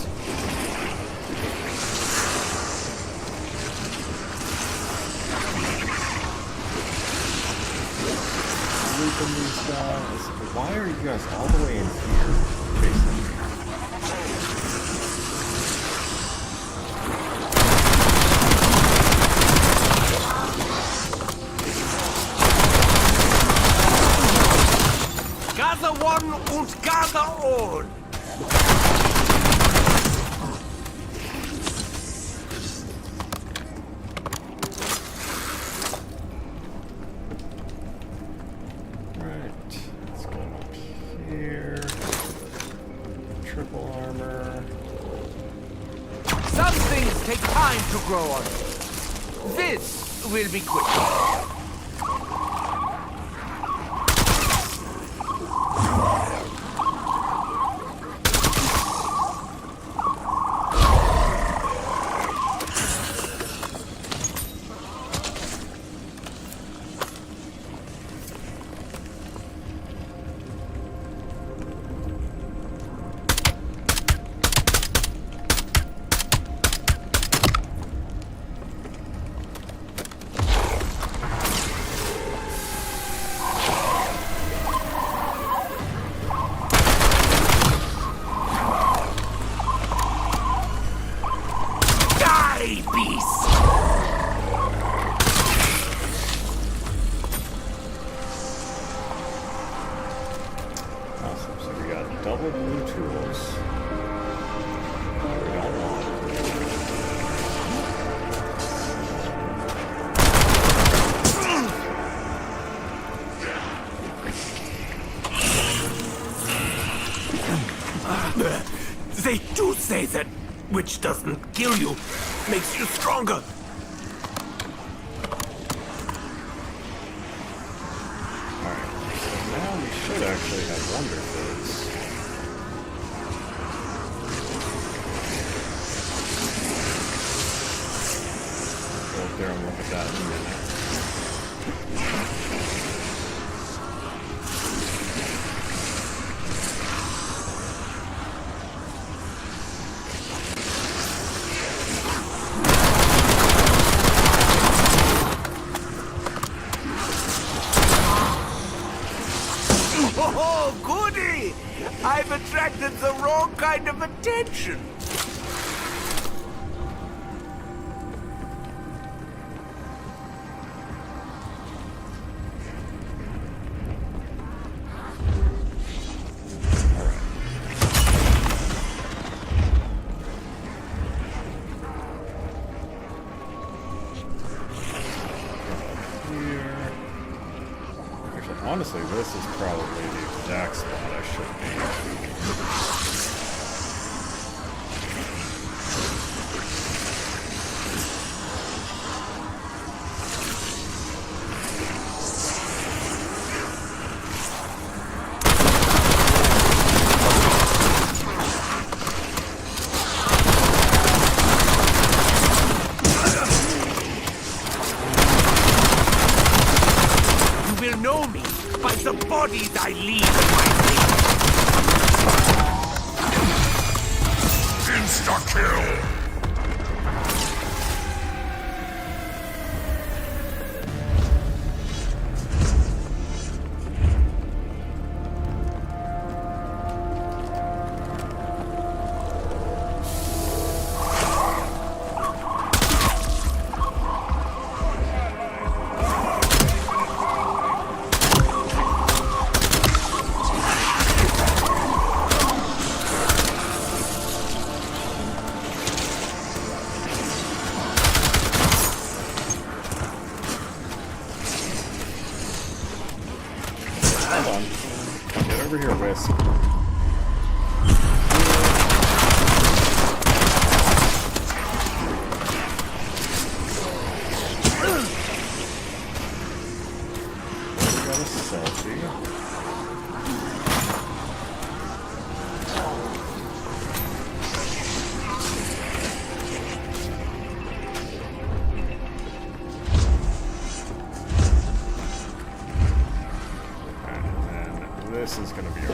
Looping these guys. Why are you guys all the way in here chasing me? Gather one und gather all! Right. Let's go up here. Triple armor. Some things take time to grow on. This will be quick. Awesome. So we got double blue tools. We don't want. They do say that which doesn't kill you makes you stronger. Alright, so now we should actually have Wonder Fizz. Go up there and look at that in a minute. Oh, goody! I've attracted the wrong kind of attention. Here. Actually, honestly, this is probably the exact spot I should be. You will know me by the bodies I leave in my wake. Insta-kill! Hold on. Get over here, Wisp. We got a selfie. And then this is going to be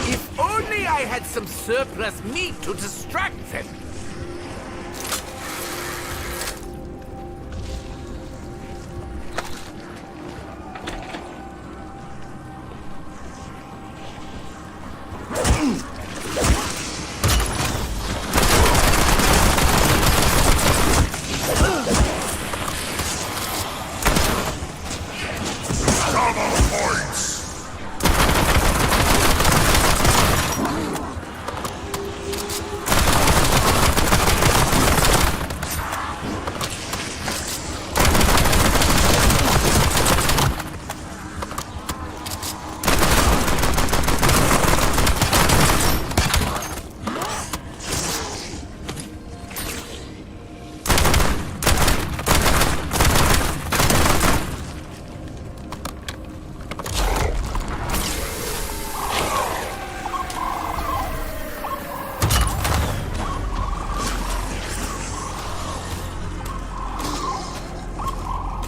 If only I had some surplus meat to distract them. Double points!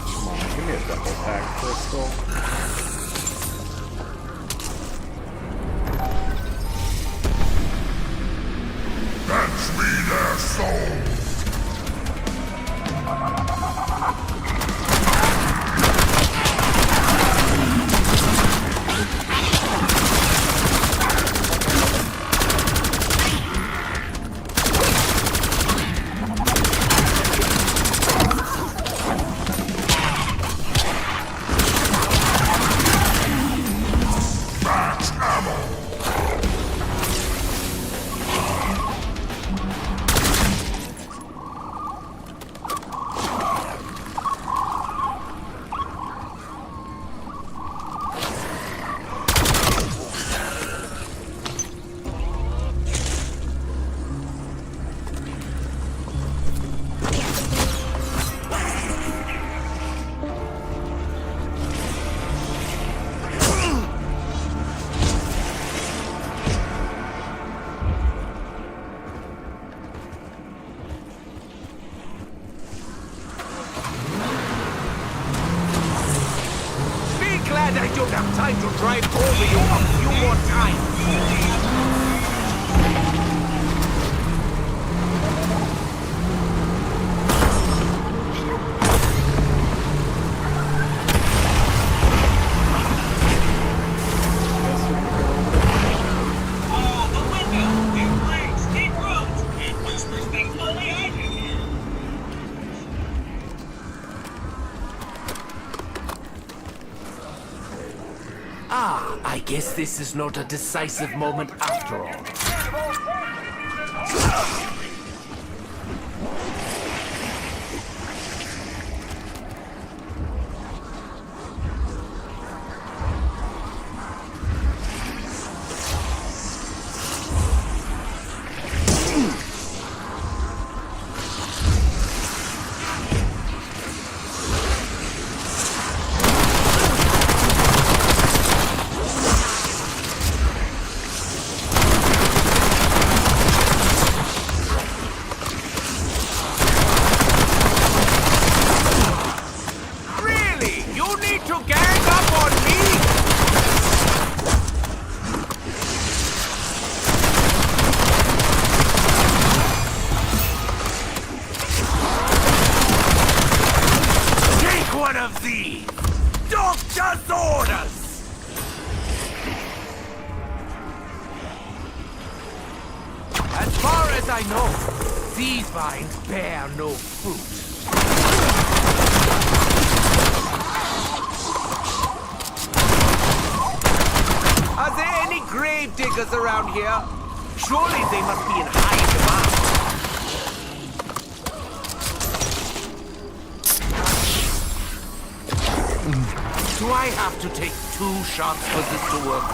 Come on, give me a double pack crystal. Fetch me their souls! Match ammo! Be glad I don't have time to drive over you a few more times. The window, it breaks, it roots, it whispers things only I can hear. Ah, I guess this is not a decisive moment after all. Really? You need to gang up on me? Take one of these! Doctor's orders! As far as I know, these vines bear no fruit. Are there any grave diggers around here? Surely they must be in high demand. Do I have to take 2 shots for this to work?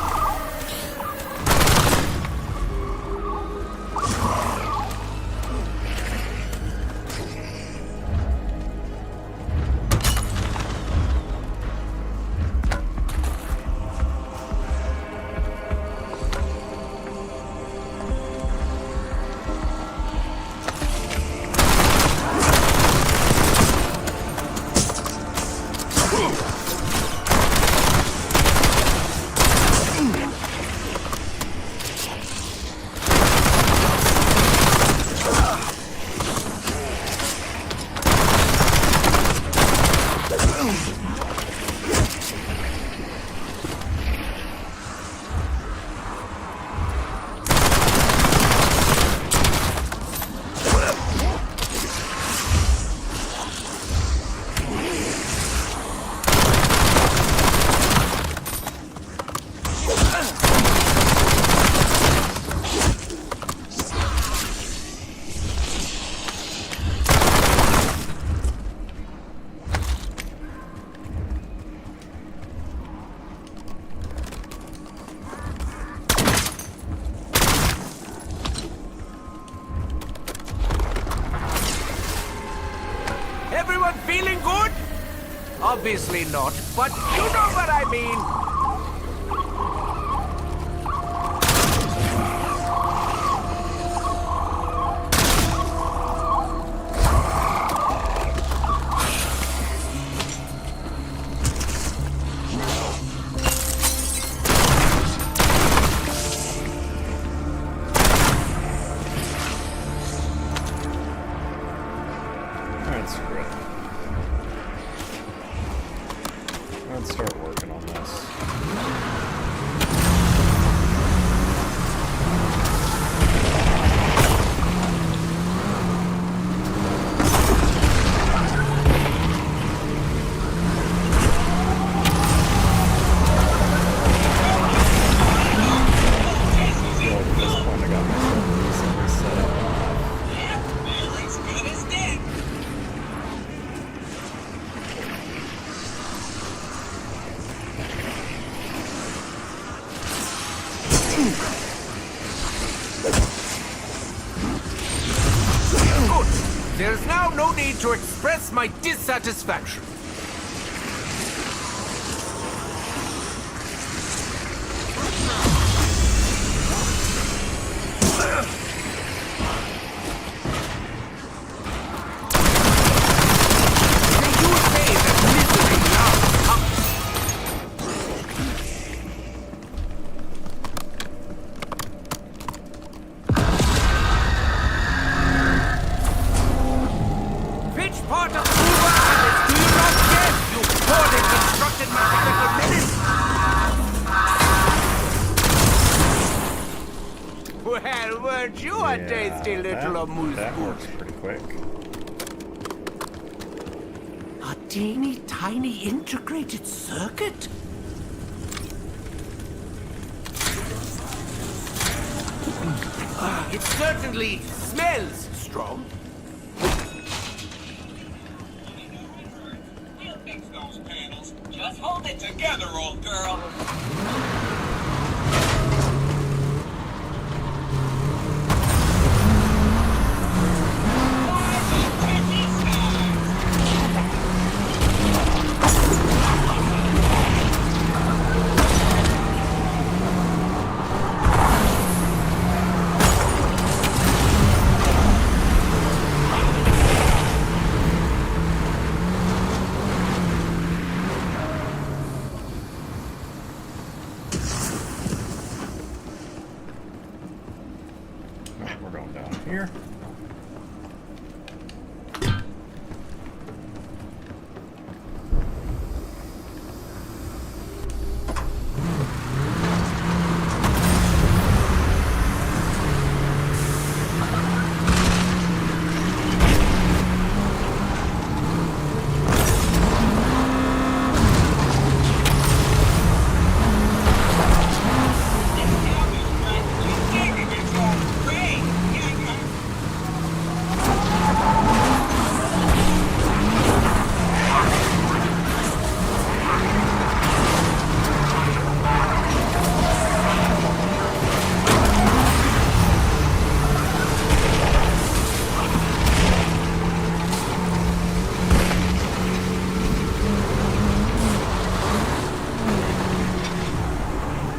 Obviously not, but you know what I mean. Alright, screw it. Let's start working on this. I feel like at this point I got myself recently set up enough. Yeah, they're as good as dead. Good. There's now no need to express my dissatisfaction. They do say that misery loves company. Which part of Uber Alice do you not get, you poorly constructed mechanical menace? Well, weren't you a tasty little amuse that works pretty quick. A teeny tiny integrated circuit? It certainly smells strong. We'll fix those panels. Just hold it together, old girl. Alright, we're going down here.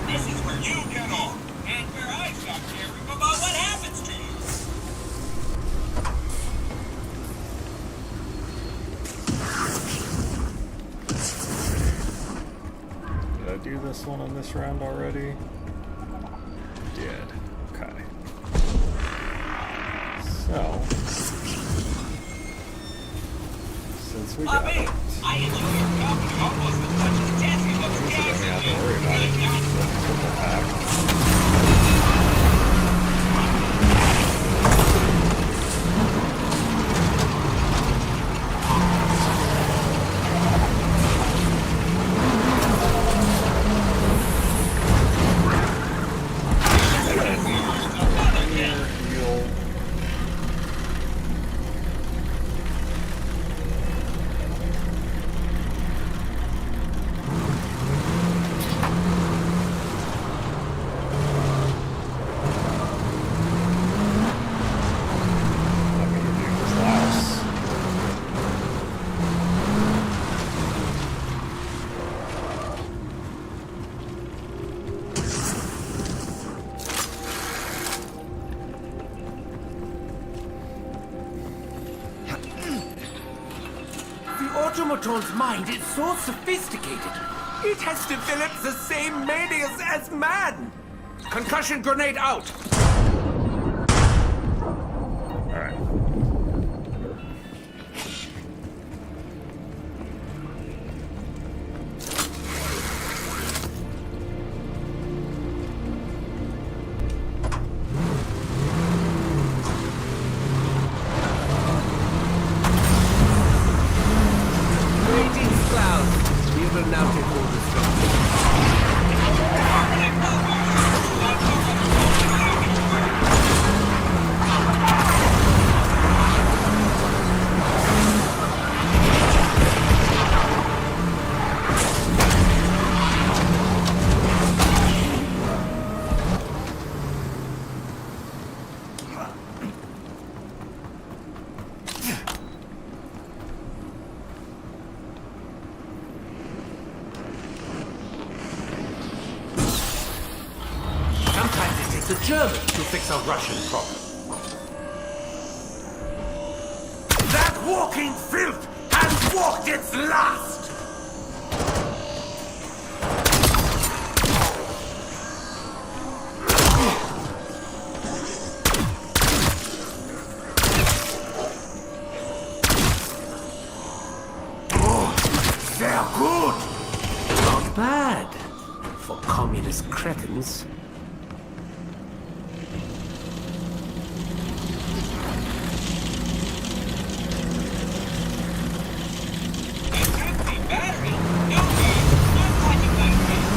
This is where you get off, and where I stop caring about what happens to you. Did I do this one on this round already? Did. Okay. So, since we got it, I enjoy your company almost as much as Jesse looks we don't gas have to worry about it. Triple pack. Heal. automaton's mind is so sophisticated. It has developed the same manias as man. Concussion grenade out. All right. Greetings, Cloud. We will now take hold of the Sometimes it takes a German to fix a Russian problem. That walking filth has walked its last! Oh, they're good! Not bad for communist cretins. Battery? No need. Not watching that game.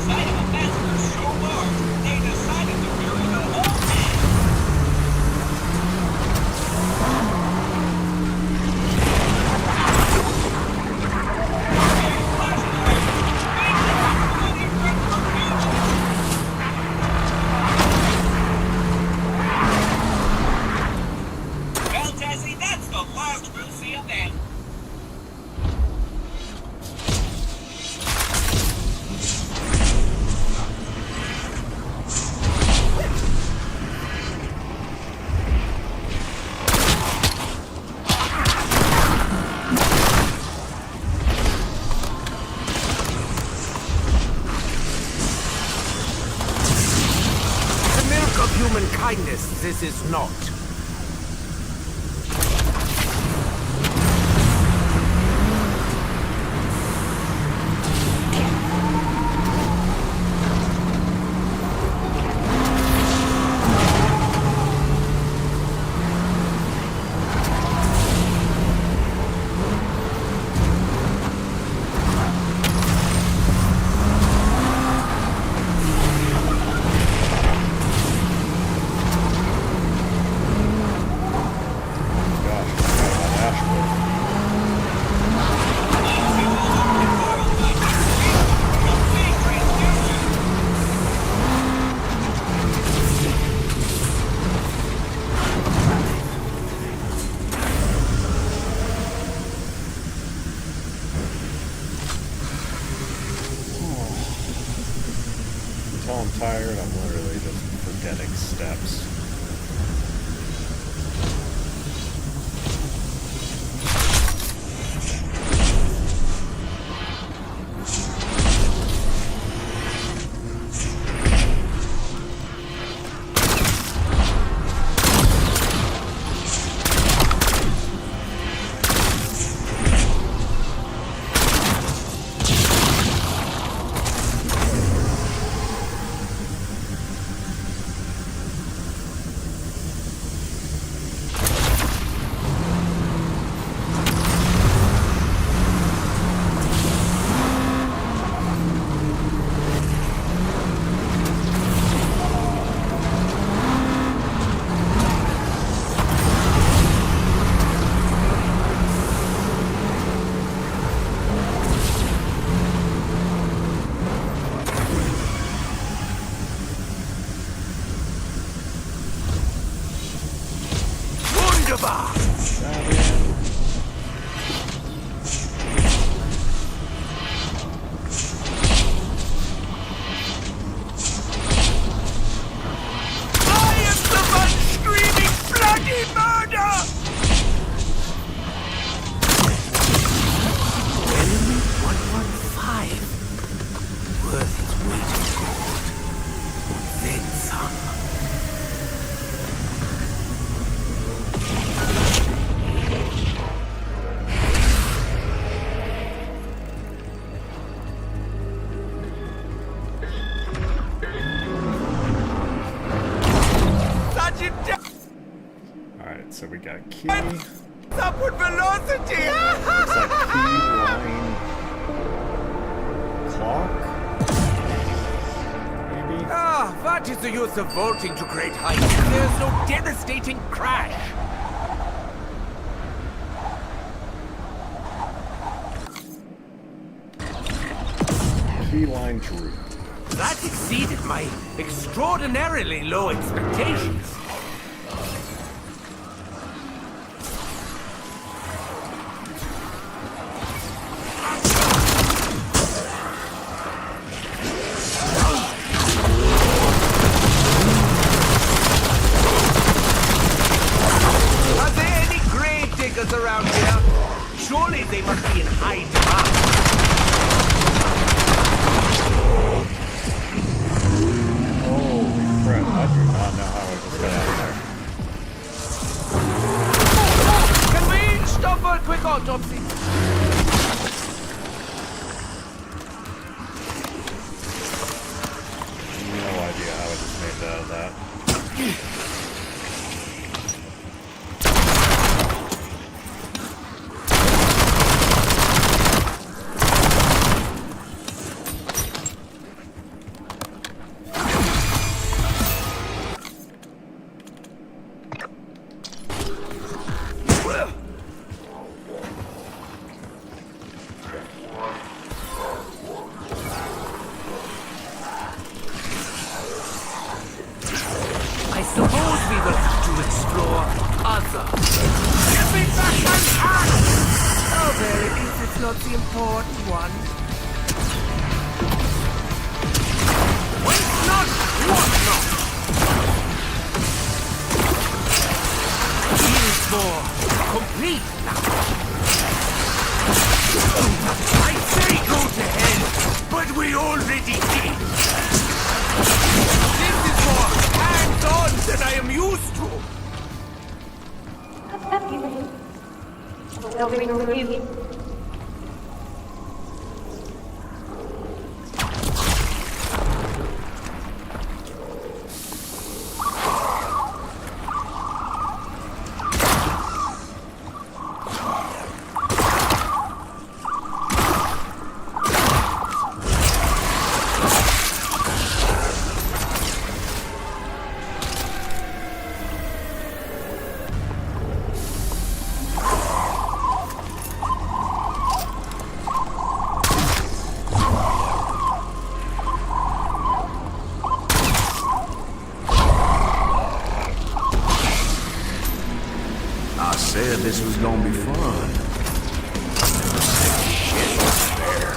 Sight of a massacre so large, they decided to bury the whole thing. Well, Jesse, that's the last we'll see of them. The milk of human kindness, this is not. Until I'm tired, I'm literally just forgetting steps. key. Upward velocity! Looks like key line clock. Maybe. Ah, what is the use of vaulting to great heights if there's no devastating crash? Key line droop. That exceeded my extraordinarily low expectations. Are there any grave diggers around here? Surely they must be in high demand. Holy crap, I do not know how I just got out of there. Can we stop for a quick autopsy? No idea how I just made that out of that. I suppose we will have to explore other. Give me back my axe! Oh, there it is. It's not the important one. Wait not! What not? Feels more complete now. I say go to hell, but we already did. This is more hands-on than I am used to. I said this was gonna be fun. Shit was there.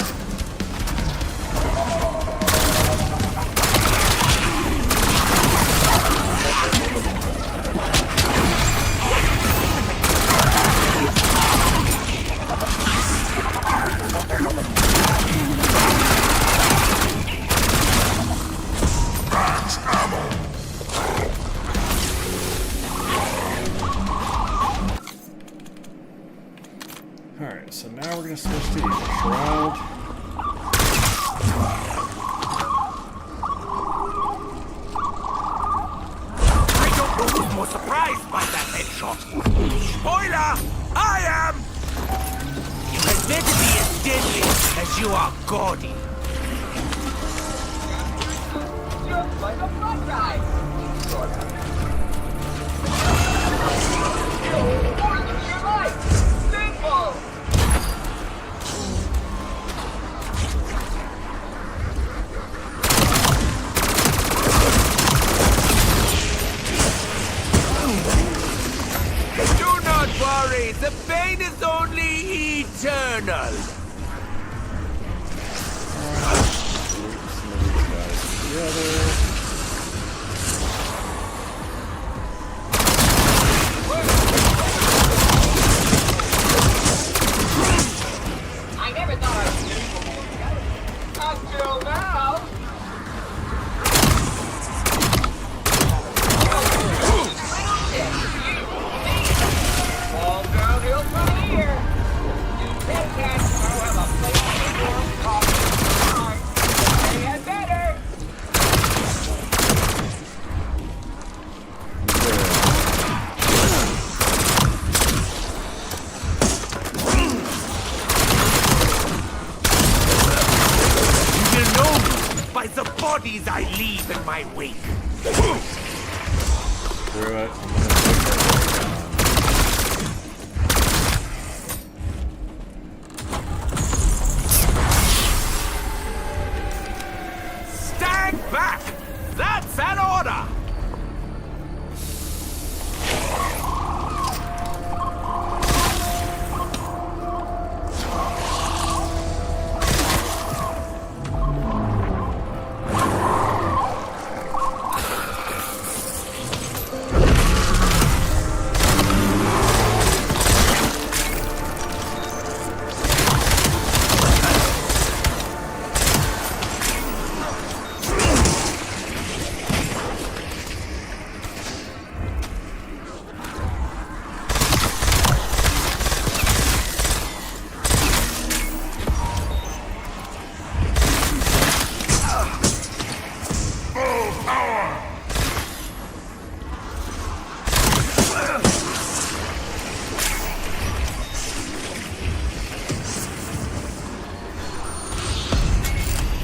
That's ammo. Alright, so now we're gonna switch to Evil Shroud. I don't know who's more surprised by that headshot. Spoiler! I am! You had better be as deadly as you are gaudy. Just like a fun ride. Sort of. More than your life. Simple. Do not worry, the pain is only eternal. Group some of these guys together. I never thought I was gonna be until now. All downhill from here. You bet that I'll have a place to warm coffee. They had better. bodies I leave in my wake. Screw it. I'm gonna take her down. Stand back! That's an order!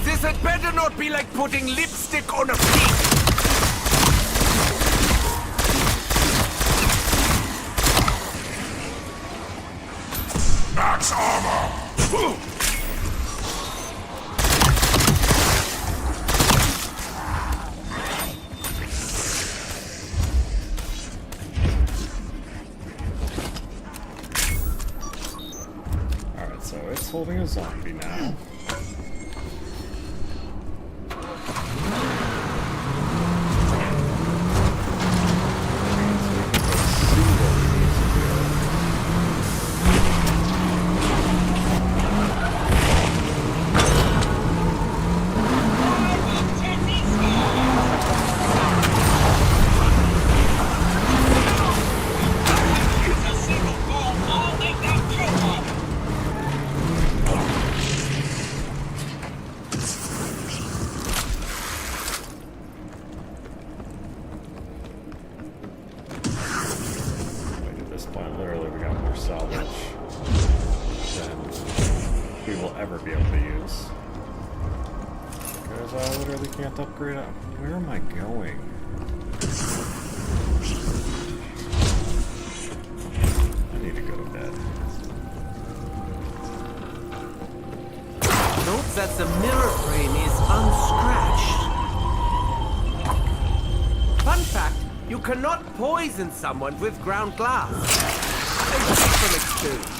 This had better not be like putting lipstick on a pig. Max armor! Alright, so it's holding a zombie now. It's a single ball, all they got kill on. Like at this point, literally, we got more salvage than we will ever be able to use. Because I literally can't upgrade it. Where am I going? I need to go to bed. Note that the mirror frame is unscratched. Fun fact, you cannot poison someone with ground glass. I speak from experience.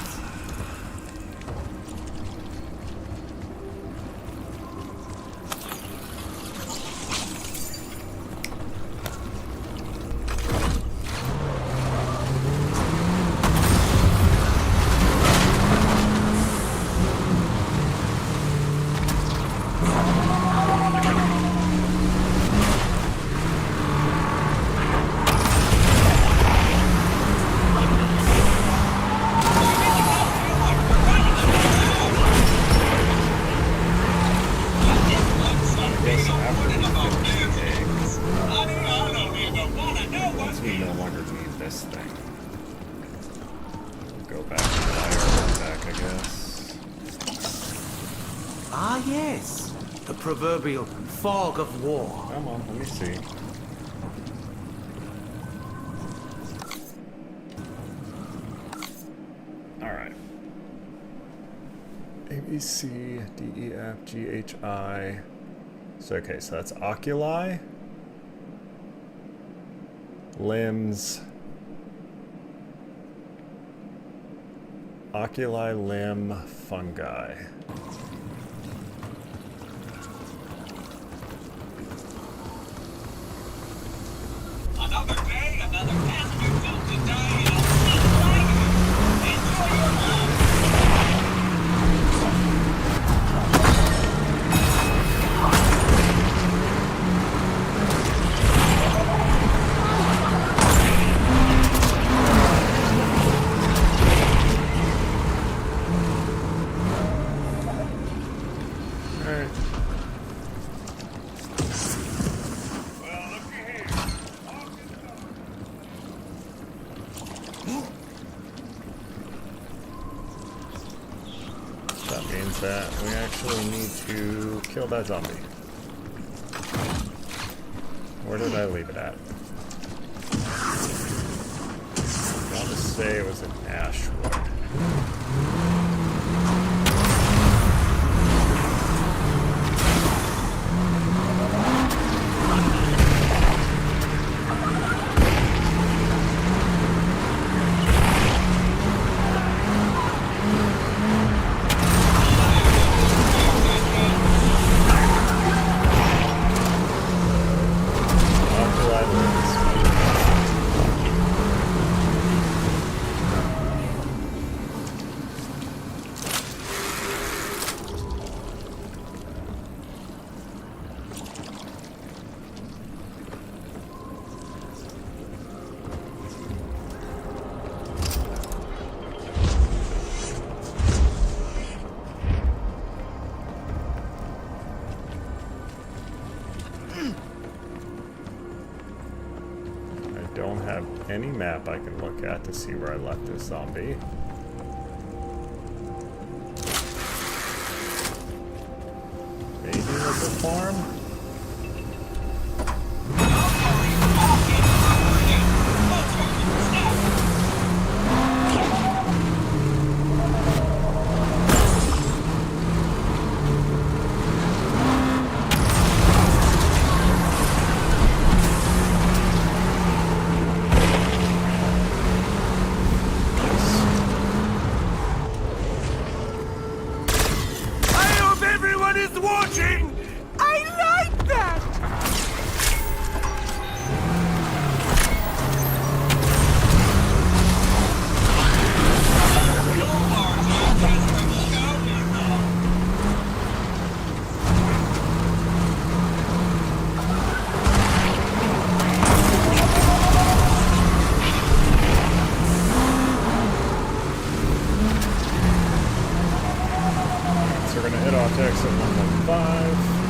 Yes, after we finish the eggs, I don't even wanna know once what's we no longer need this thing, go back to fire back, I guess. Ah, yes. The proverbial fog of war. Come on, let me see. Alright. A, B, C, D, E, F, G, H, I. So, okay, so that's oculi, limbs, oculi, limb, fungi. another day, another passenger built to die in a little wagon. Enjoy your life. Alright. Well, looky here. That means that we actually need to kill that zombie. Where did I leave it at? I want to say it was in Ashwood. After I lose. I don't have any map I can look at to see where I left this zombie. Maybe with the farm? I hope everyone is watching! I like that! So we're gonna head off to exit 115.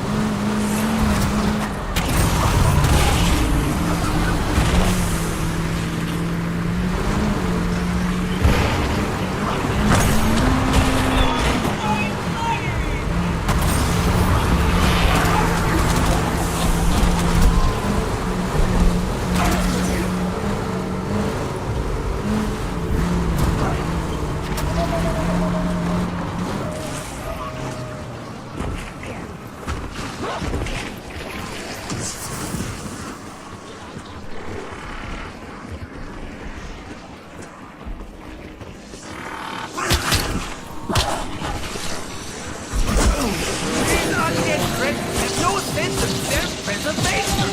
These undead friends have no sense of self-preservation!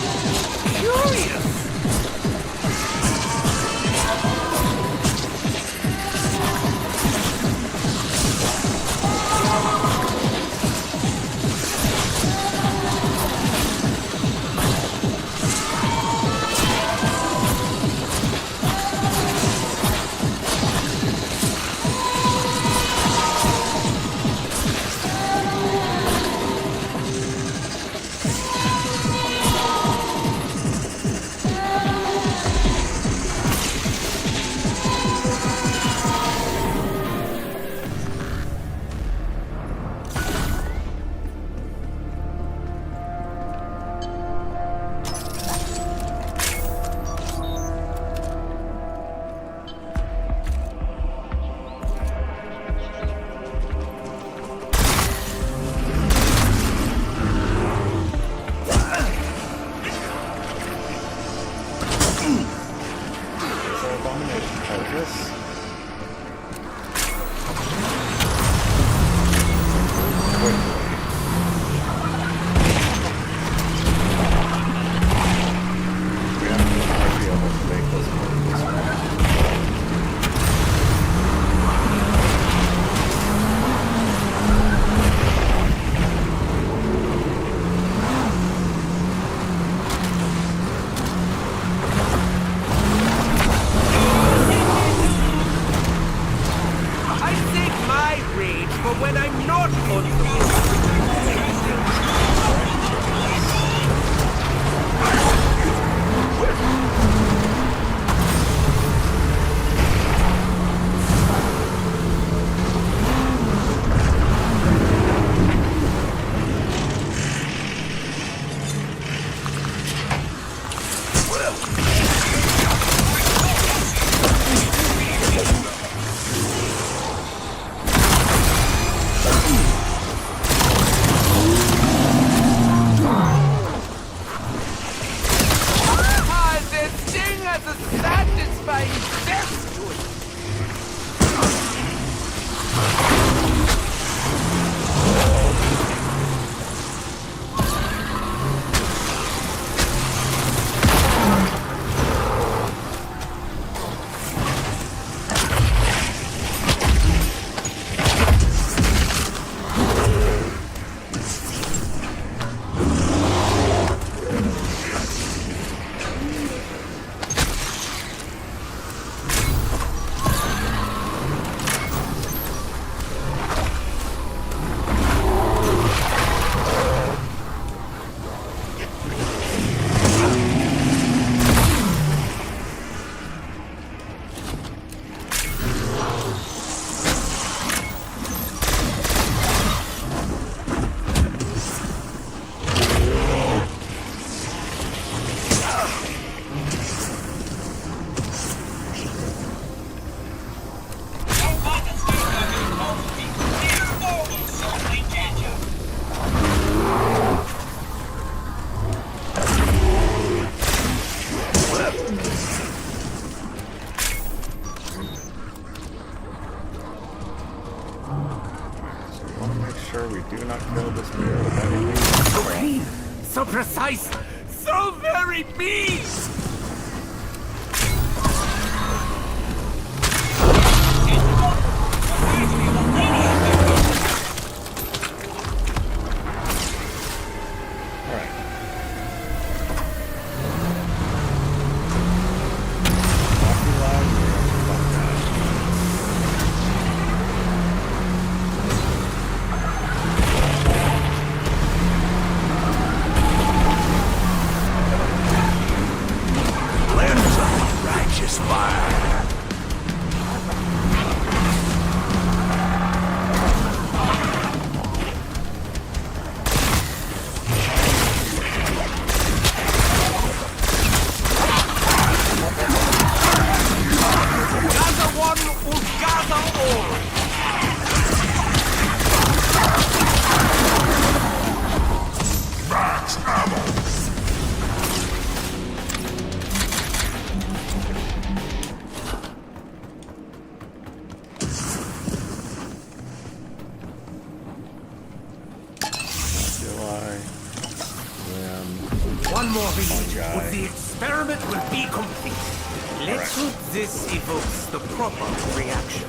Curious! you not kill this bear with anything? So clean, so precise, so very me! Alright. Rocky Line, we're gonna fuck that. Lens on righteous fire. Gather one will gather all! Max ammo. Feel I am One more read, guy. or the experiment will be complete. Let's Correct. hope this evokes the proper reaction.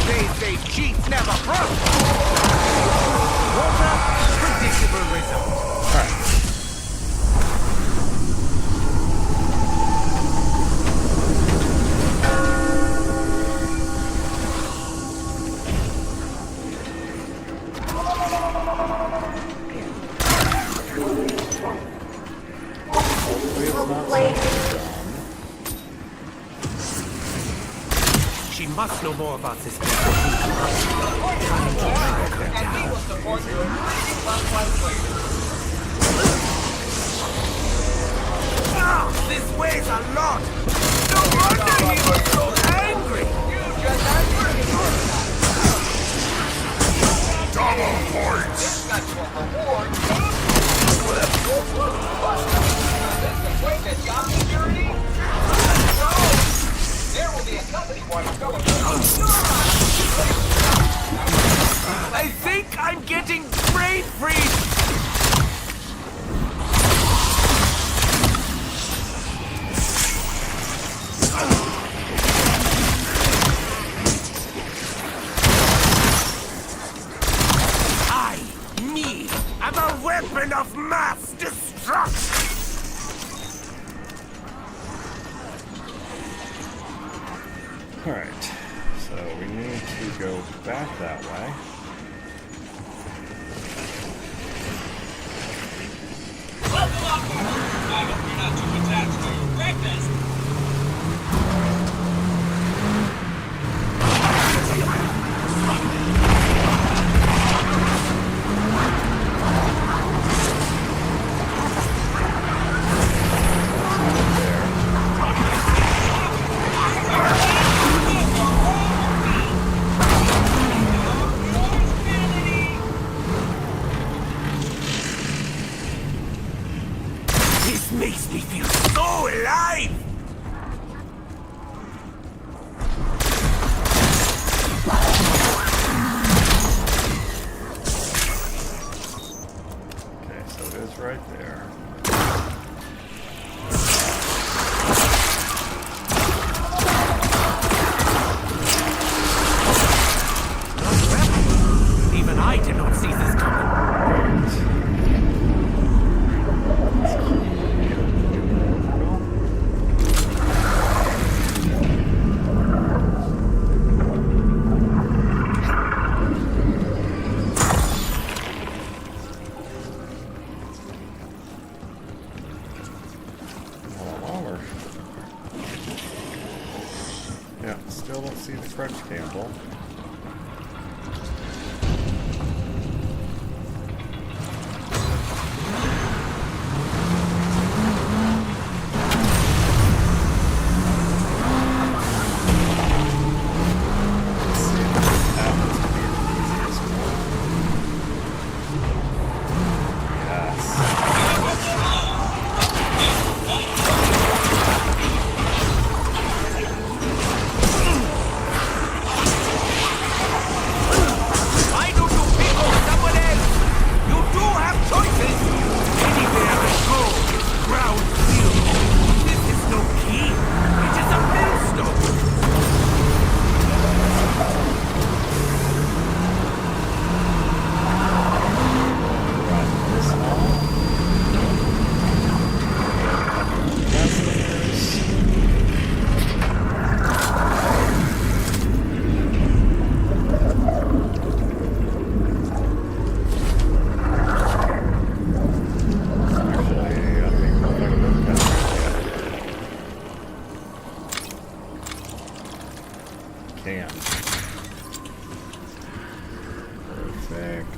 They say cheats never broke. Water, predictable result. Alright. Hopefully it's not something dumb. She must know more about this place. And we will support your increasing frontline players. Ah, this weighs a lot. No wonder he was so angry. You just answered your Double points. got your reward. This equipment job security? No! There will be a company one going. I think I'm getting brain freeze. I, me, am a weapon of mass destruction. Alright. So we need to go back that way. Welcome on board. I hope you're not too attached to your breakfast. This makes me feel so alive. Yeah, still don't see the crunch Campbell. Why don't you pick on someone else? You do have choices. Anywhere I go, ground zero. This is no key. It is a millstone. Can. Perfect.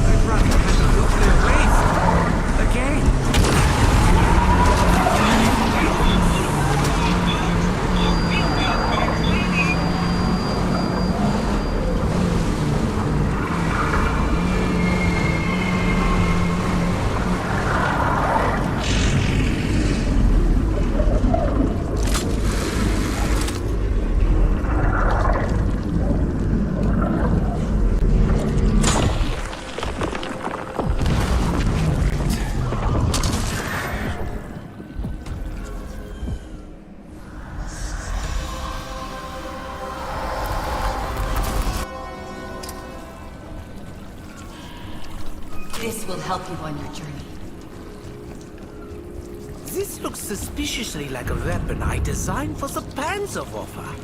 I'd rather have nuclear waste. Again. This will help you on your journey. This looks suspiciously like a weapon I designed for the Panzerwaffe.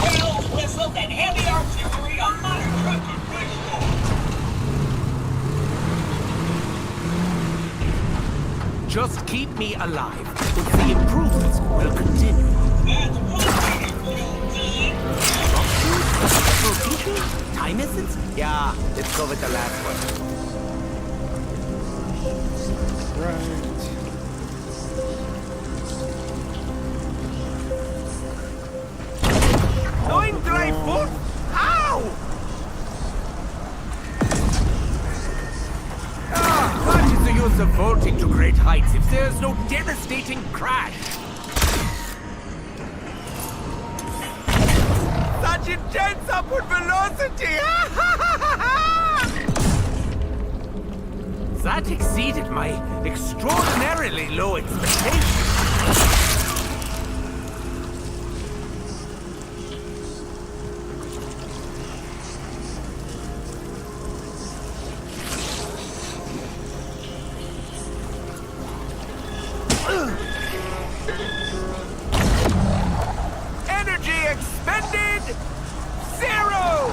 Bells, whistles, and heavy artillery on modern trucking push Just keep me alive. The improvements will continue. That's one way to kill time. Protection? Time essence? Yeah, let's go with the last one. Neun, drei, fünf? Ow! What is the use of vaulting to great heights if there is no devastating crash? Such intense upward velocity! That exceeded my extraordinarily low expectations. Energy expended! Zero!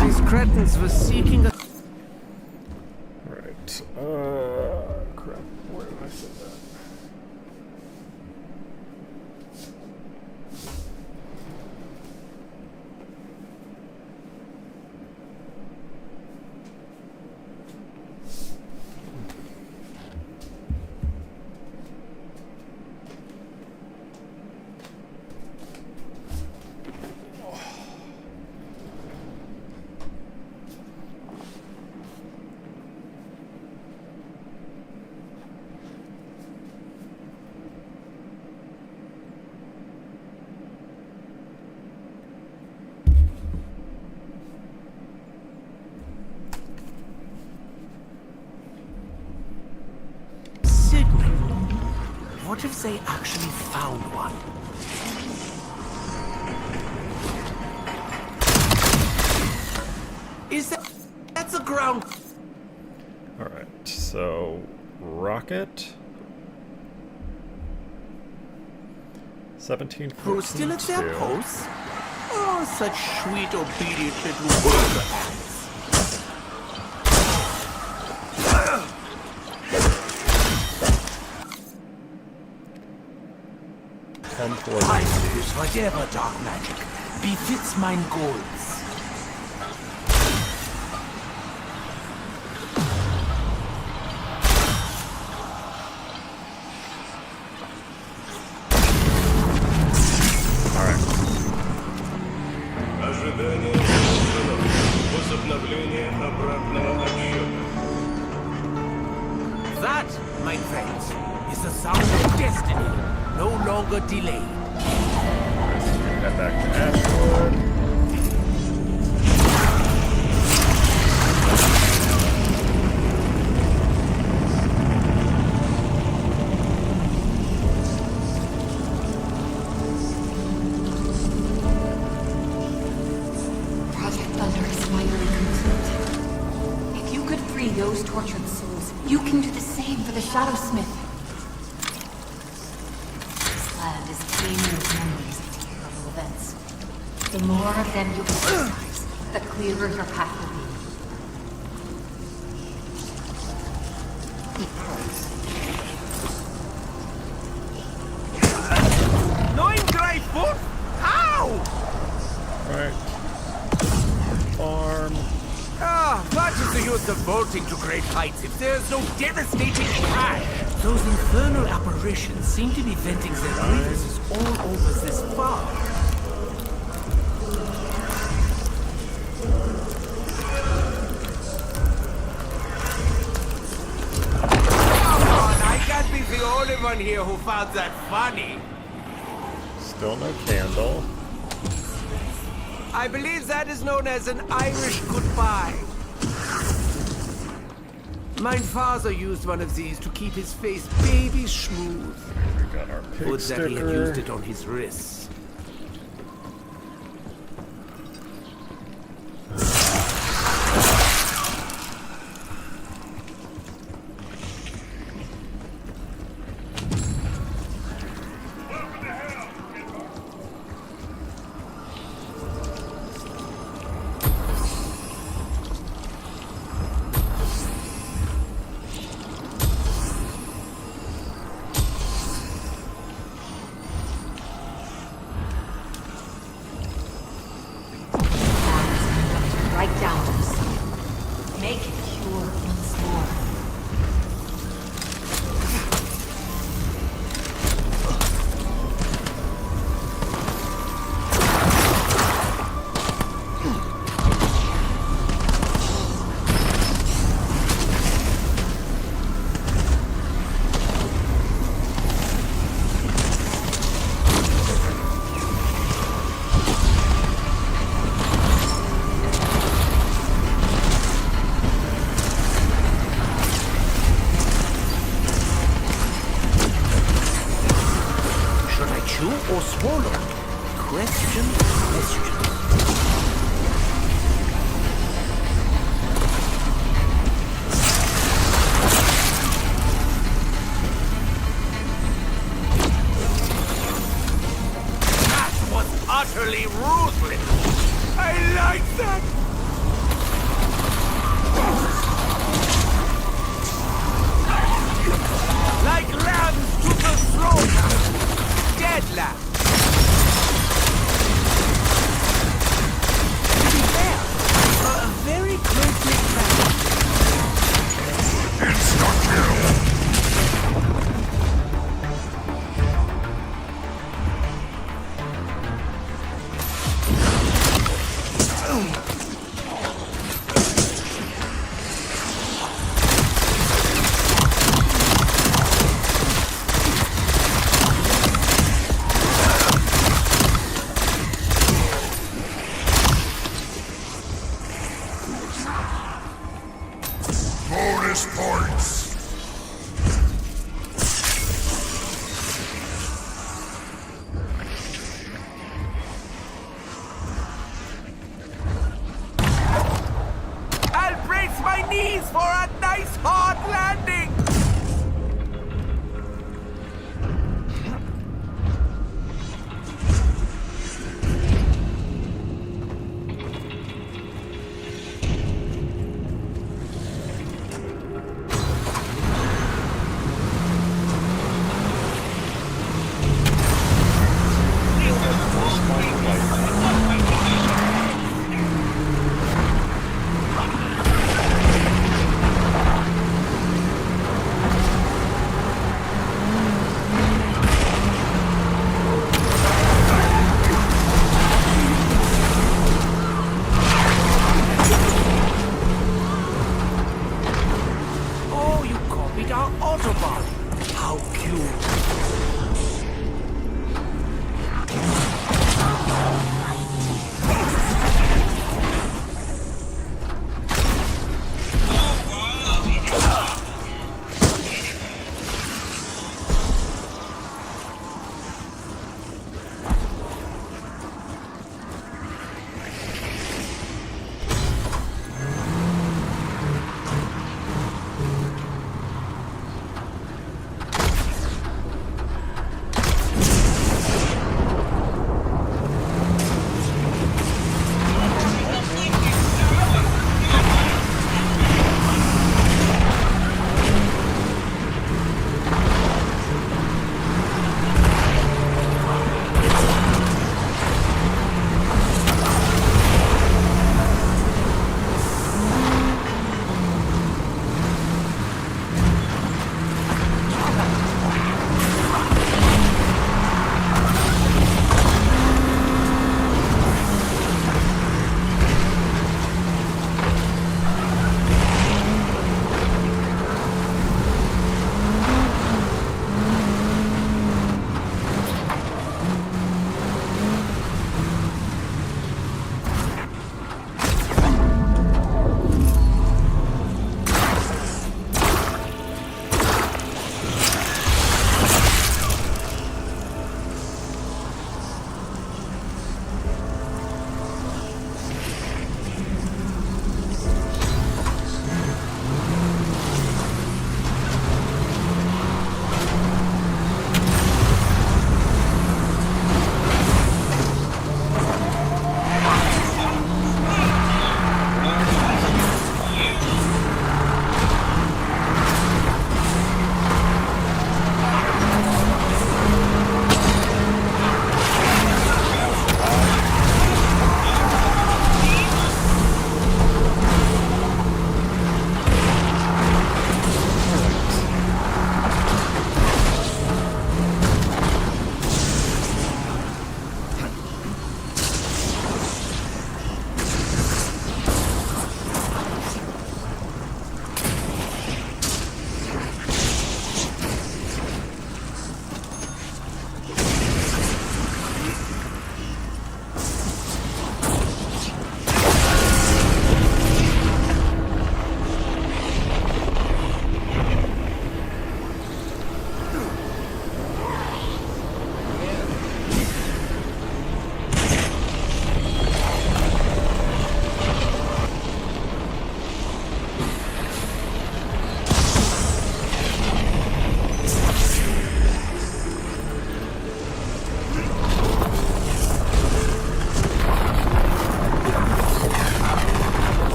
These cretins were seeking a... Right. Crap. Where did I set that? What if they actually found one? Is that's a ground? All right, so rocket. 17, Who's still at their 14, posts? Oh, such sweet, obedient little worker ants. I use whatever dark magic befits mine goals. Ожидание завершено. Возобновление обратного отсчета. That, my friends, is the sound of destiny, no longer delayed. head back to Ashwood. Project Thunder is finally complete. If you could free those tortured souls, you can do the same for the Shadowsmith. This land is teeming with memories of terrible events. The more of them you recognize, the clearer your path will be. Keep close. 9 foot? How? Right. Farm. What is the use of vaulting to great heights if there's no devastating crash? Those infernal apparitions seem to be venting their grievances all over this farm. Come on, I can't be the only one here who found that funny. Still no candle. I believe that is known as an Irish goodbye. My father used one of these to keep his face baby smooth. We got our pig Would that he had sticker. used it on his wrists. Right down to the sun. Make it pure once more. Should I chew or swallow? Question. That was utterly ruthless. I like that. Like lambs to the slaughter. Dead lambs. To be fair, a very close-knit family. Insta-kill! how cute.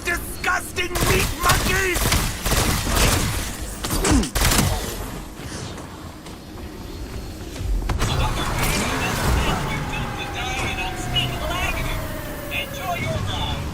disgusting meat monkeys! Enjoy your ride.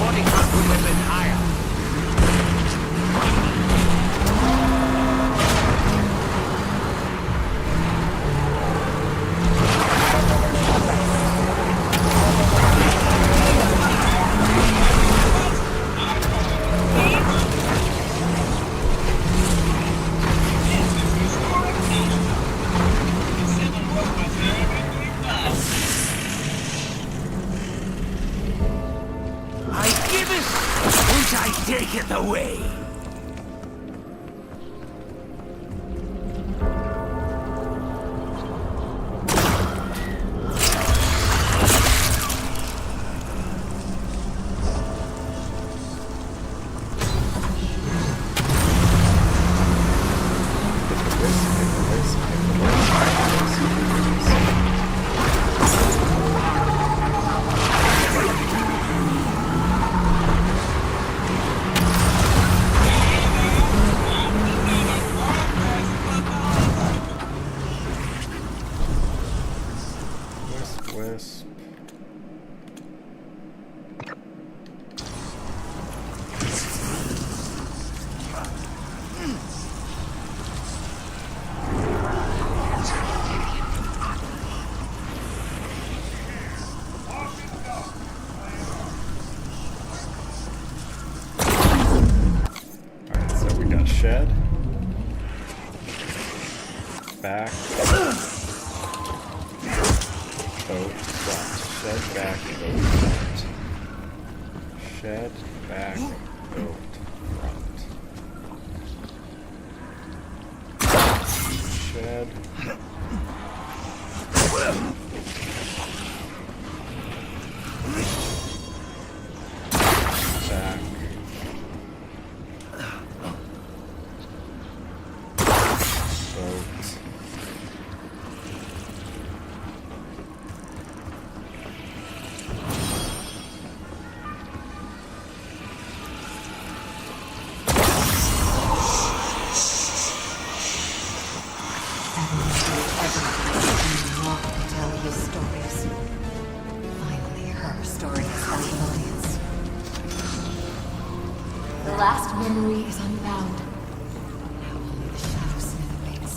body count would have been higher. This is historic Camo. The Civil War was everything done. I give it, and I take it away. Wisp. Alright, so we got Shed. Back. Boat front. Shed back, boat front. Shed back, boat front. Shed. Back. Boat. Walk to tell his stories. Finally, her story is Alliance. The last memory is unbound. Now only the Shadow Smith waits.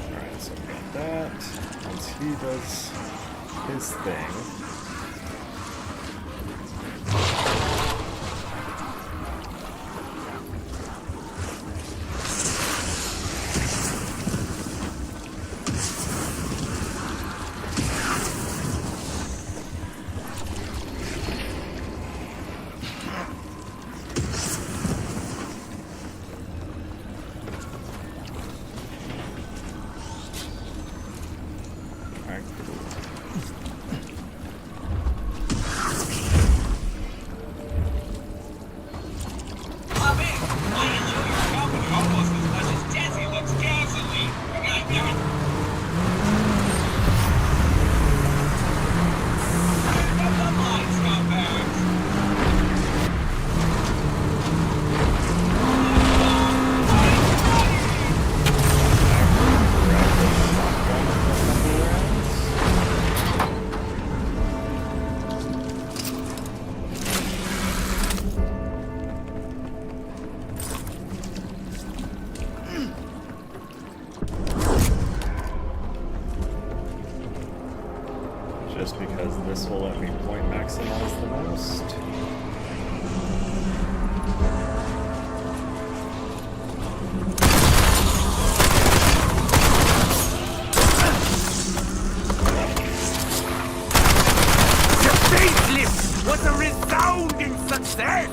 Alright, so we got that. Once he does his thing. Alright, cool. Bobby, why you look your company almost as much as Jesse looks casually? Come on, line, scumbags. Grab the shotgun for a couple rounds. Just because this will let me point maximize the most. The facelift was a resounding success!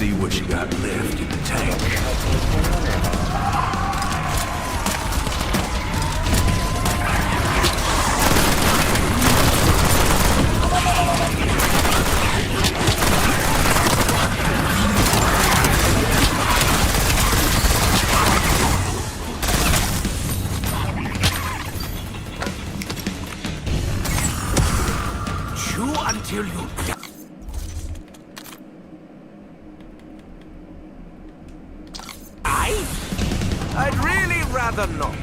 see what you got left in the tank. Chew until you die. I'd really rather not.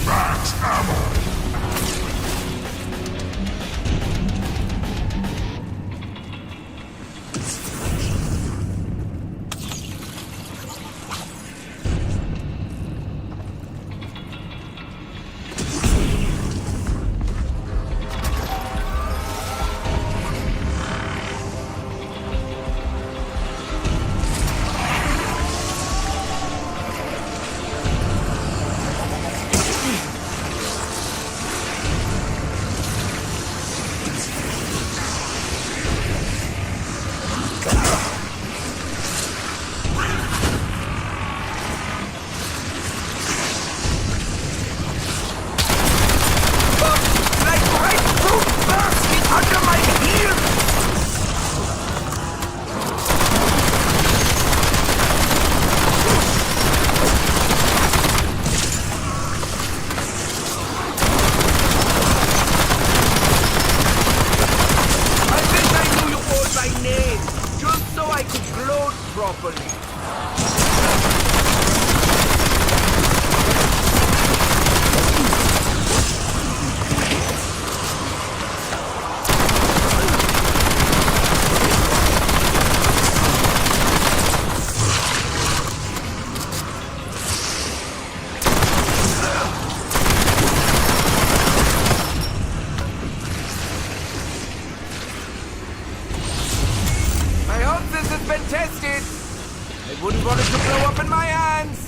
Max ammo. Wouldn't want it to blow up in my hands!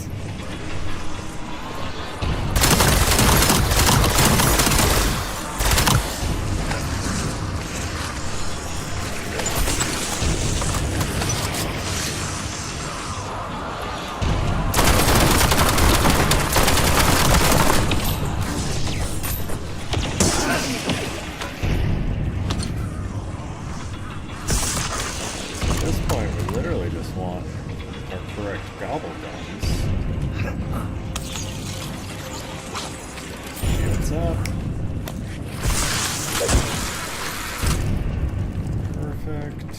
At this point, we literally just want our correct gobble guns. Shields up. Perfect.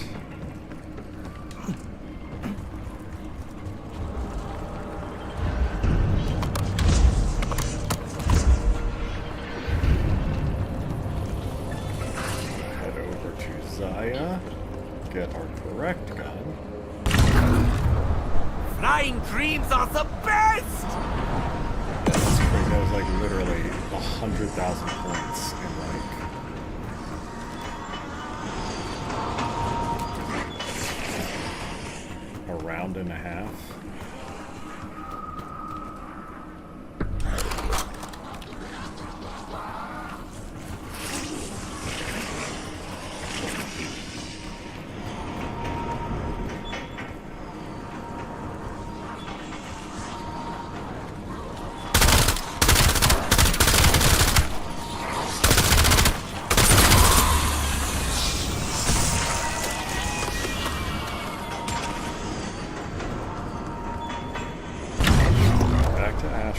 Head over to Zaya. Get our correct gun. Flying dreams are the best! That's crazy. That was like literally 100,000 points in like a round and a half.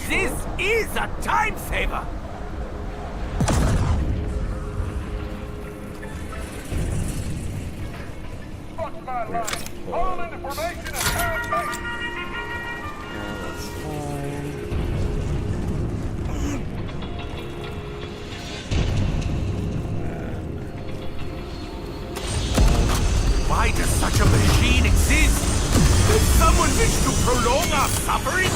This is a time saver! Fuck my line. Fall into formation and turn back. Yeah, that's fine. Why does such a machine exist? Does someone wish to prolong our suffering?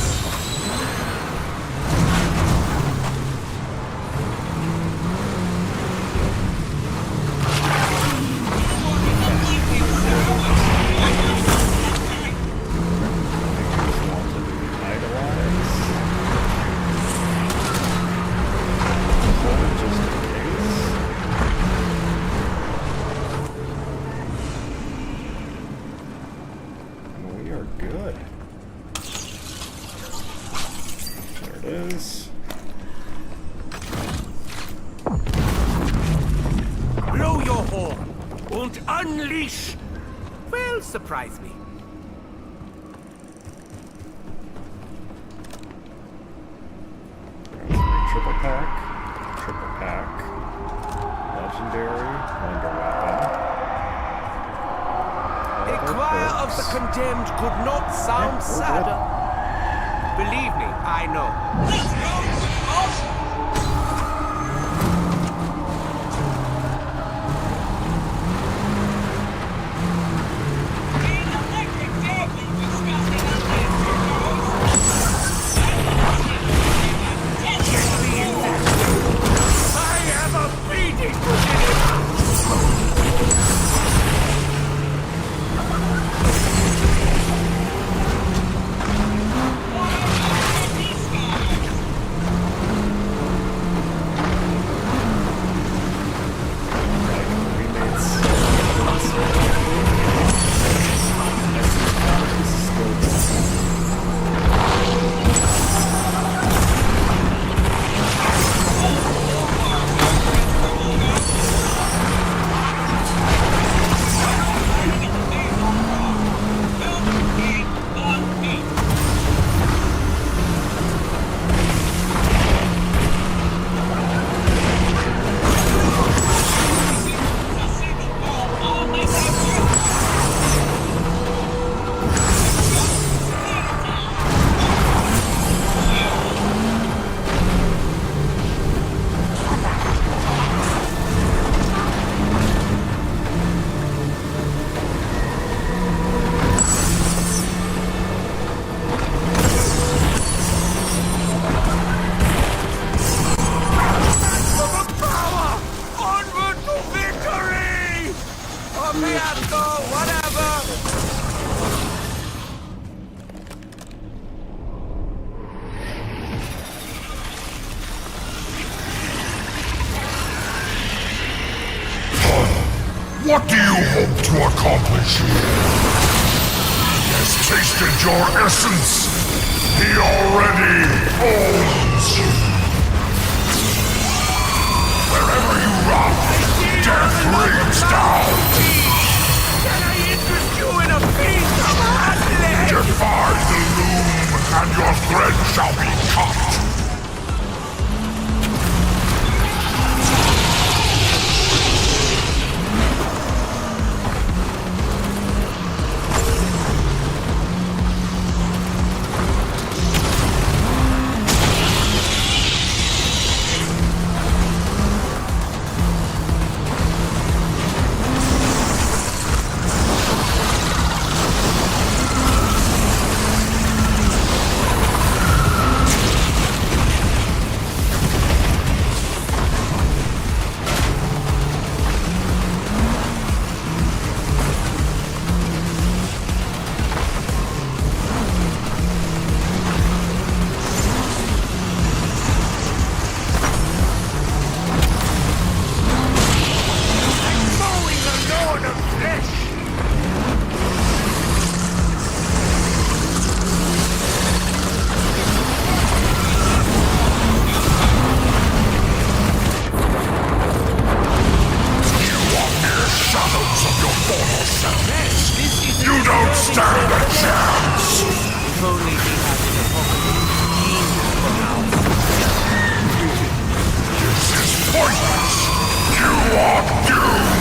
und unleash. Well, surprise me. Triple pack. Legendary wonder weapon. A choir of the condemned could not sound Yeah, we're sadder. Believe me, I know. Let's go! Electric dog, you disgusting I have a beating within it. We made Onward to victory! Fiasco, whatever! What do you hope to accomplish here? He has tasted your essence. He already owns you. Wherever you run, death rains down. Can I interest you in a piece of hot leg? Defy the loom, and your thread shall be cut. Mowing the Lord of Flesh! Shadows of your former selves. You don't stand a chance. If only he had the pocket for now. This is pointless. You are doomed.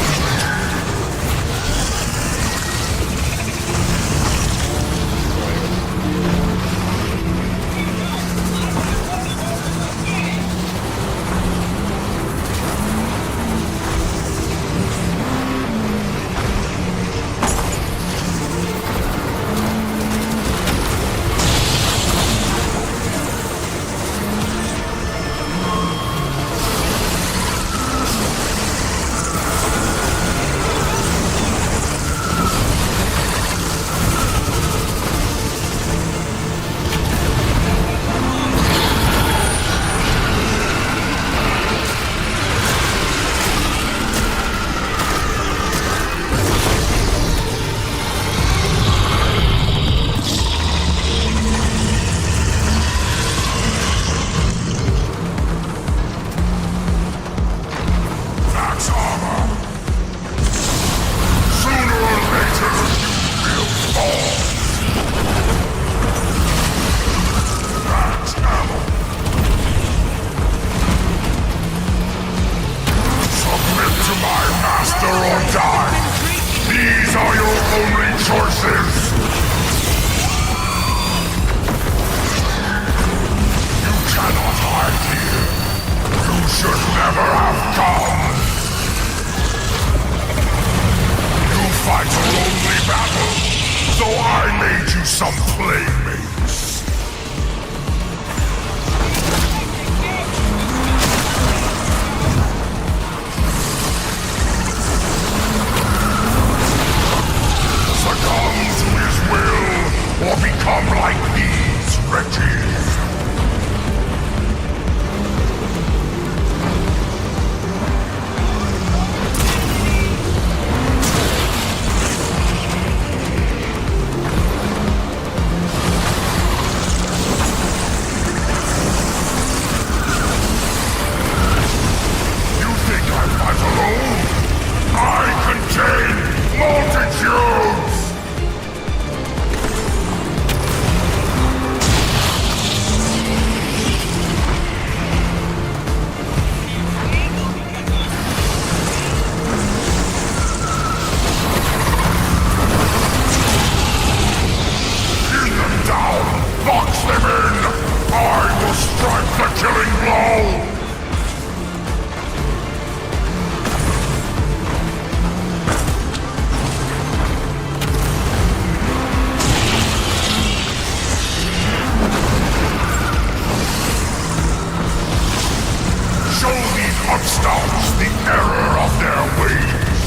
choices! You cannot hide here. You should never have come. You fight a lonely battle, so I made you some playmates. Succumb to his will, or become like these wretches. You think I fight alone? I contain multitudes! Pin them down! Box them in! I will strike the killing blow! Show these upstarts the error of their ways!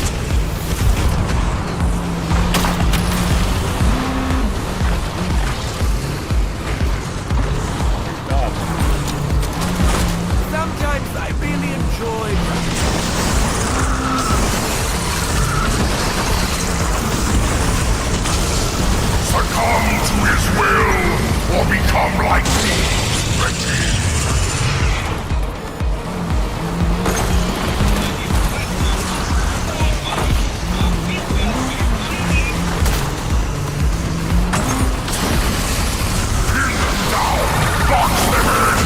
Sometimes I really enjoy. Succumb to his will, or become like these wretches! Pin them down! Box them in!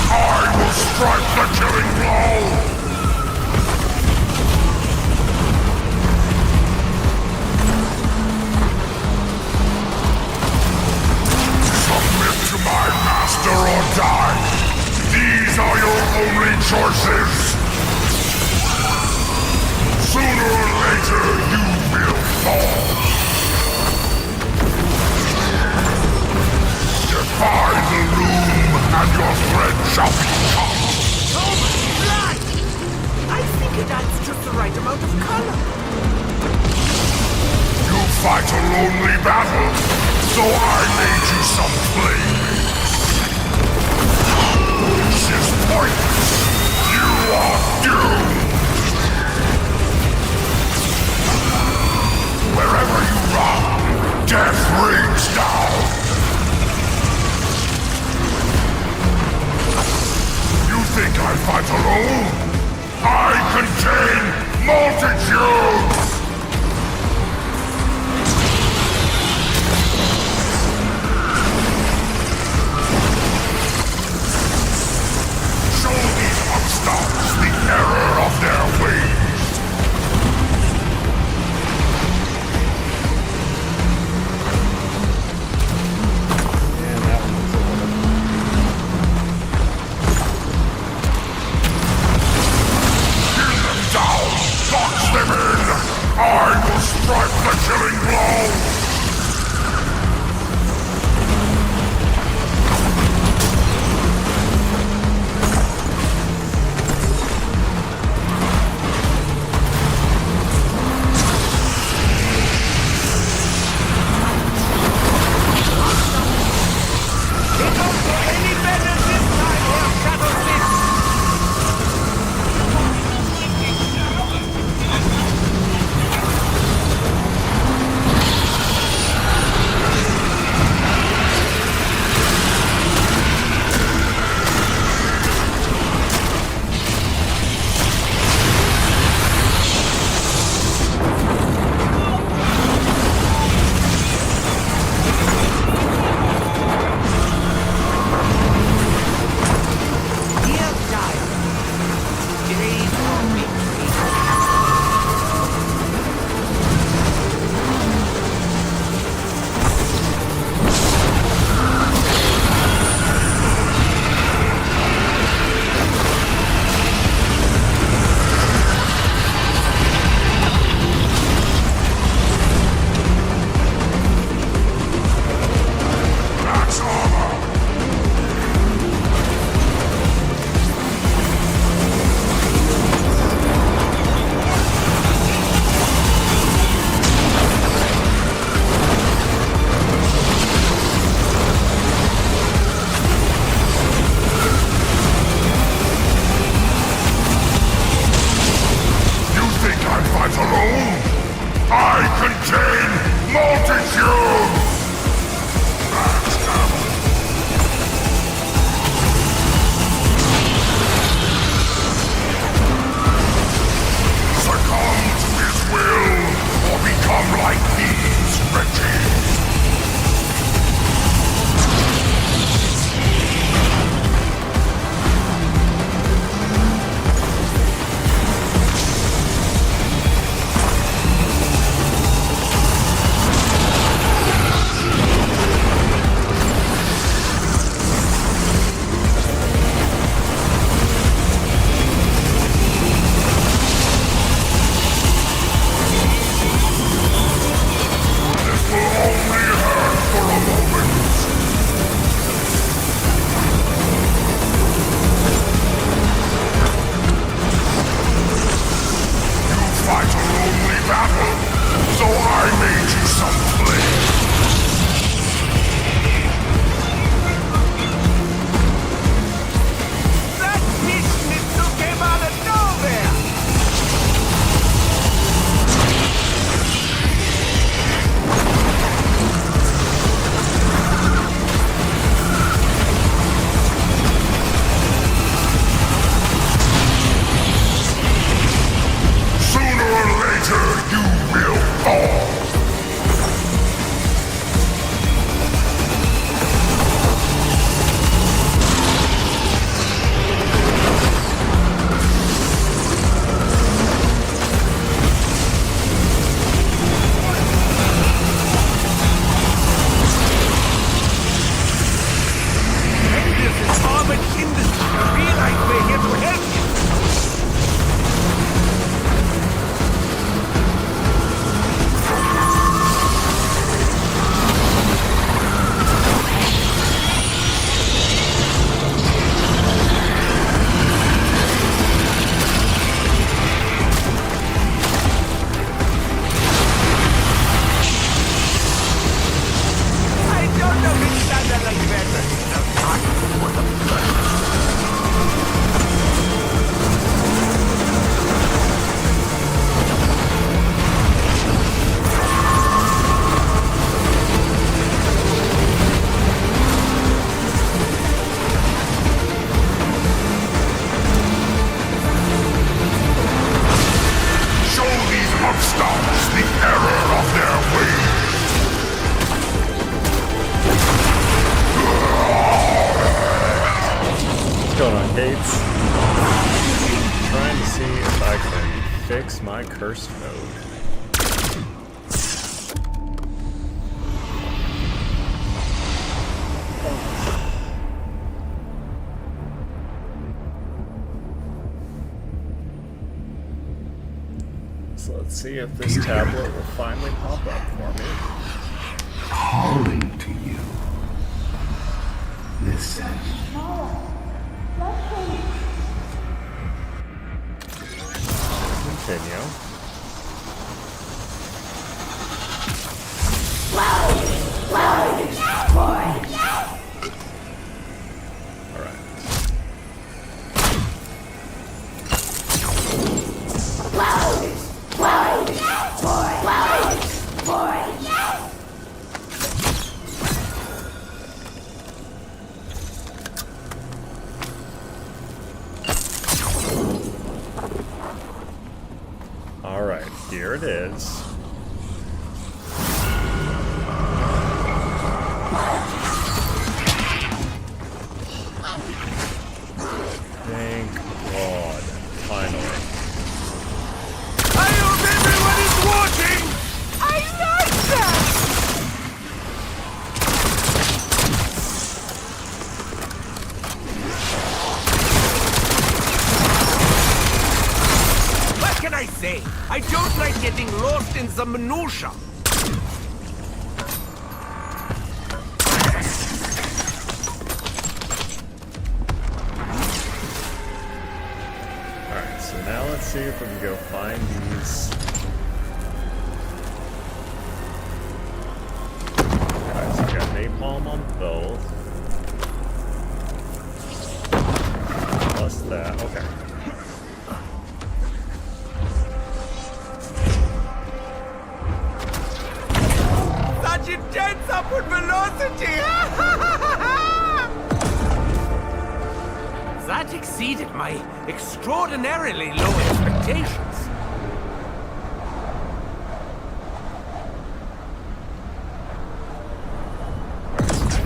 I will strike the killing blow! Submit to my master or die! These are your only choices! Sooner or later, you will fall! Defy the loom, and your thread shall be cut! Oh my God! I think it adds just the right amount of color. You fight a lonely battle, so I made you some playmates. This is pointless. You are doomed. Wherever you run, death rings down. You think I fight alone? I contain multitudes! Show these upstarts the error of their ways! And that one was a little. Pin them down! Box them in! I contain multitudes! That's Camo. Succumb to his will, or become like these wretches. Trying to see if I can fix my cursed mode. So let's see if this tablet will finally pop up for me. Calling to you. Listen. Continue. Alright. Alright, here it is. Thank God. Finally. I hope everyone is watching! I like that! What can I say? I don't like getting lost in the minutia. Alright, so now let's see if we can go find these. Alright, so we got napalm on both. Plus that, okay. huge, intense upward velocity! That exceeded my extraordinarily low expectations.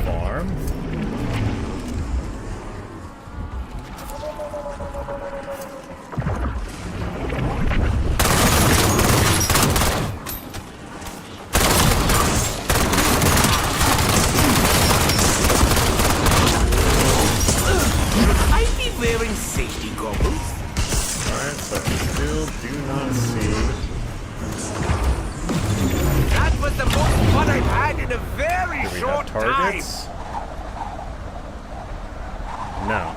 Farm. I be wearing safety goggles? Alright, so I still do not see. That was the most fun I've had in a very Do we short have targets? No.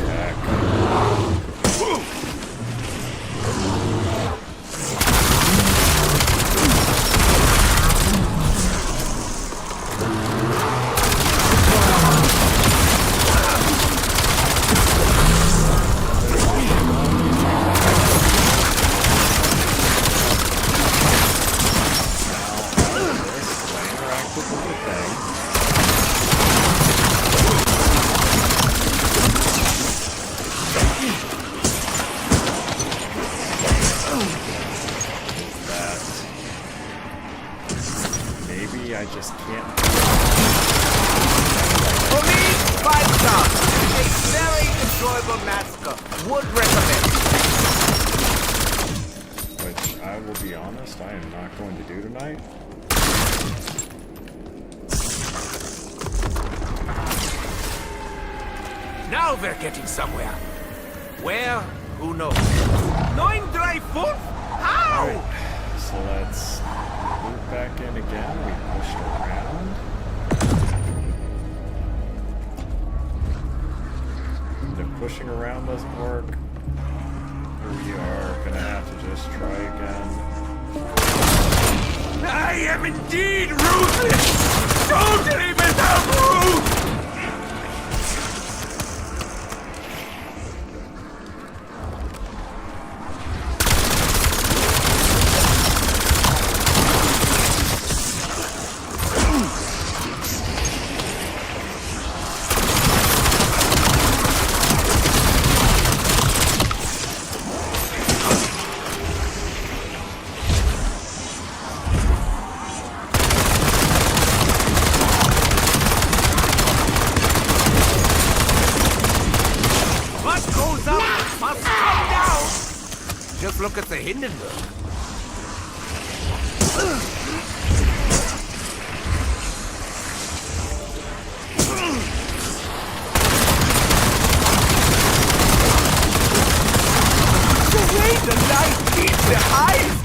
Heck. Interact with the thing. That maybe I just can't. For me, 5 stars. A very enjoyable massacre. Would recommend. Which I will be honest, I am not going to do tonight. Now we're getting somewhere. Where? Who knows? Knowing dry foot? How? Alright, so let's move back in again. We pushed around. The pushing around doesn't work. Here we are, gonna have to just try again. I am indeed ruthless! Totally without root! What goes up must come down! Just look at the Hindenburg. The way the light beats the eyes!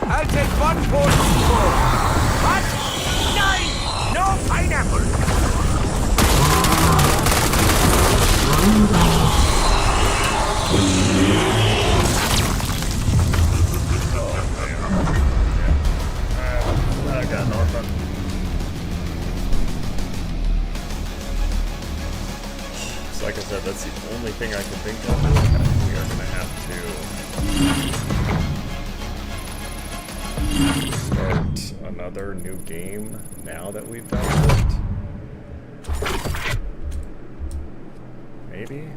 I'll take 1 portion more. What? 9! No pineapple! I got Norfolk. So like I said, that's the only thing I can think of. We are gonna have to start another new game now that we've done it. Maybe?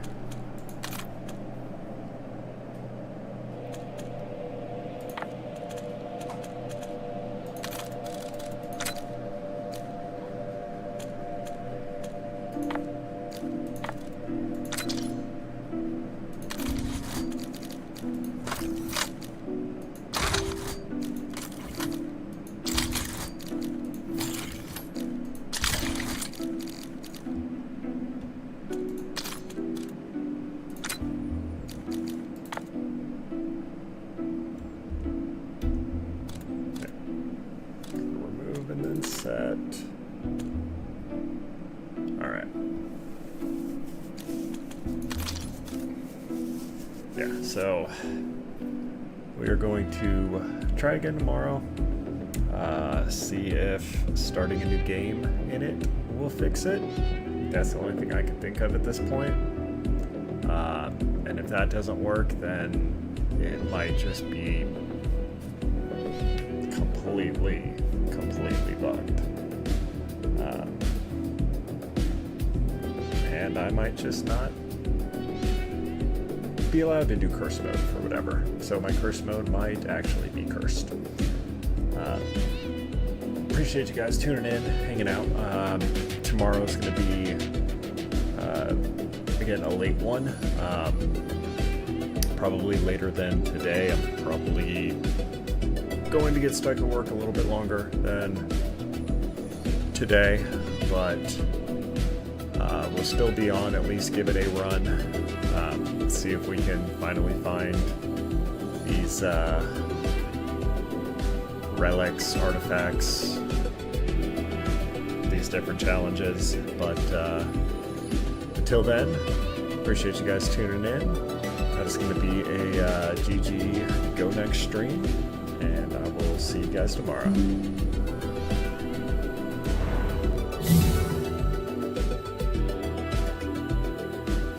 Remove and then set. Alright. Yeah, so we are going to try again tomorrow. See if starting a new game in it will fix it. That's the only thing I can think of at this point. And if that doesn't work, then it might just be completely bugged. And I might just not be allowed to do curse mode for whatever. So my curse mode might actually be cursed. Appreciate you guys tuning in, hanging out. Tomorrow's going to be, again, a late one. Probably later than today. I'm probably going to get stuck at work a little bit longer than today, but we'll still be on, at least give it a run. See if we can finally find these relics, artifacts, these different challenges. But until then, appreciate you guys tuning in. That is going to be a GG Go Next stream, and I will see you guys tomorrow.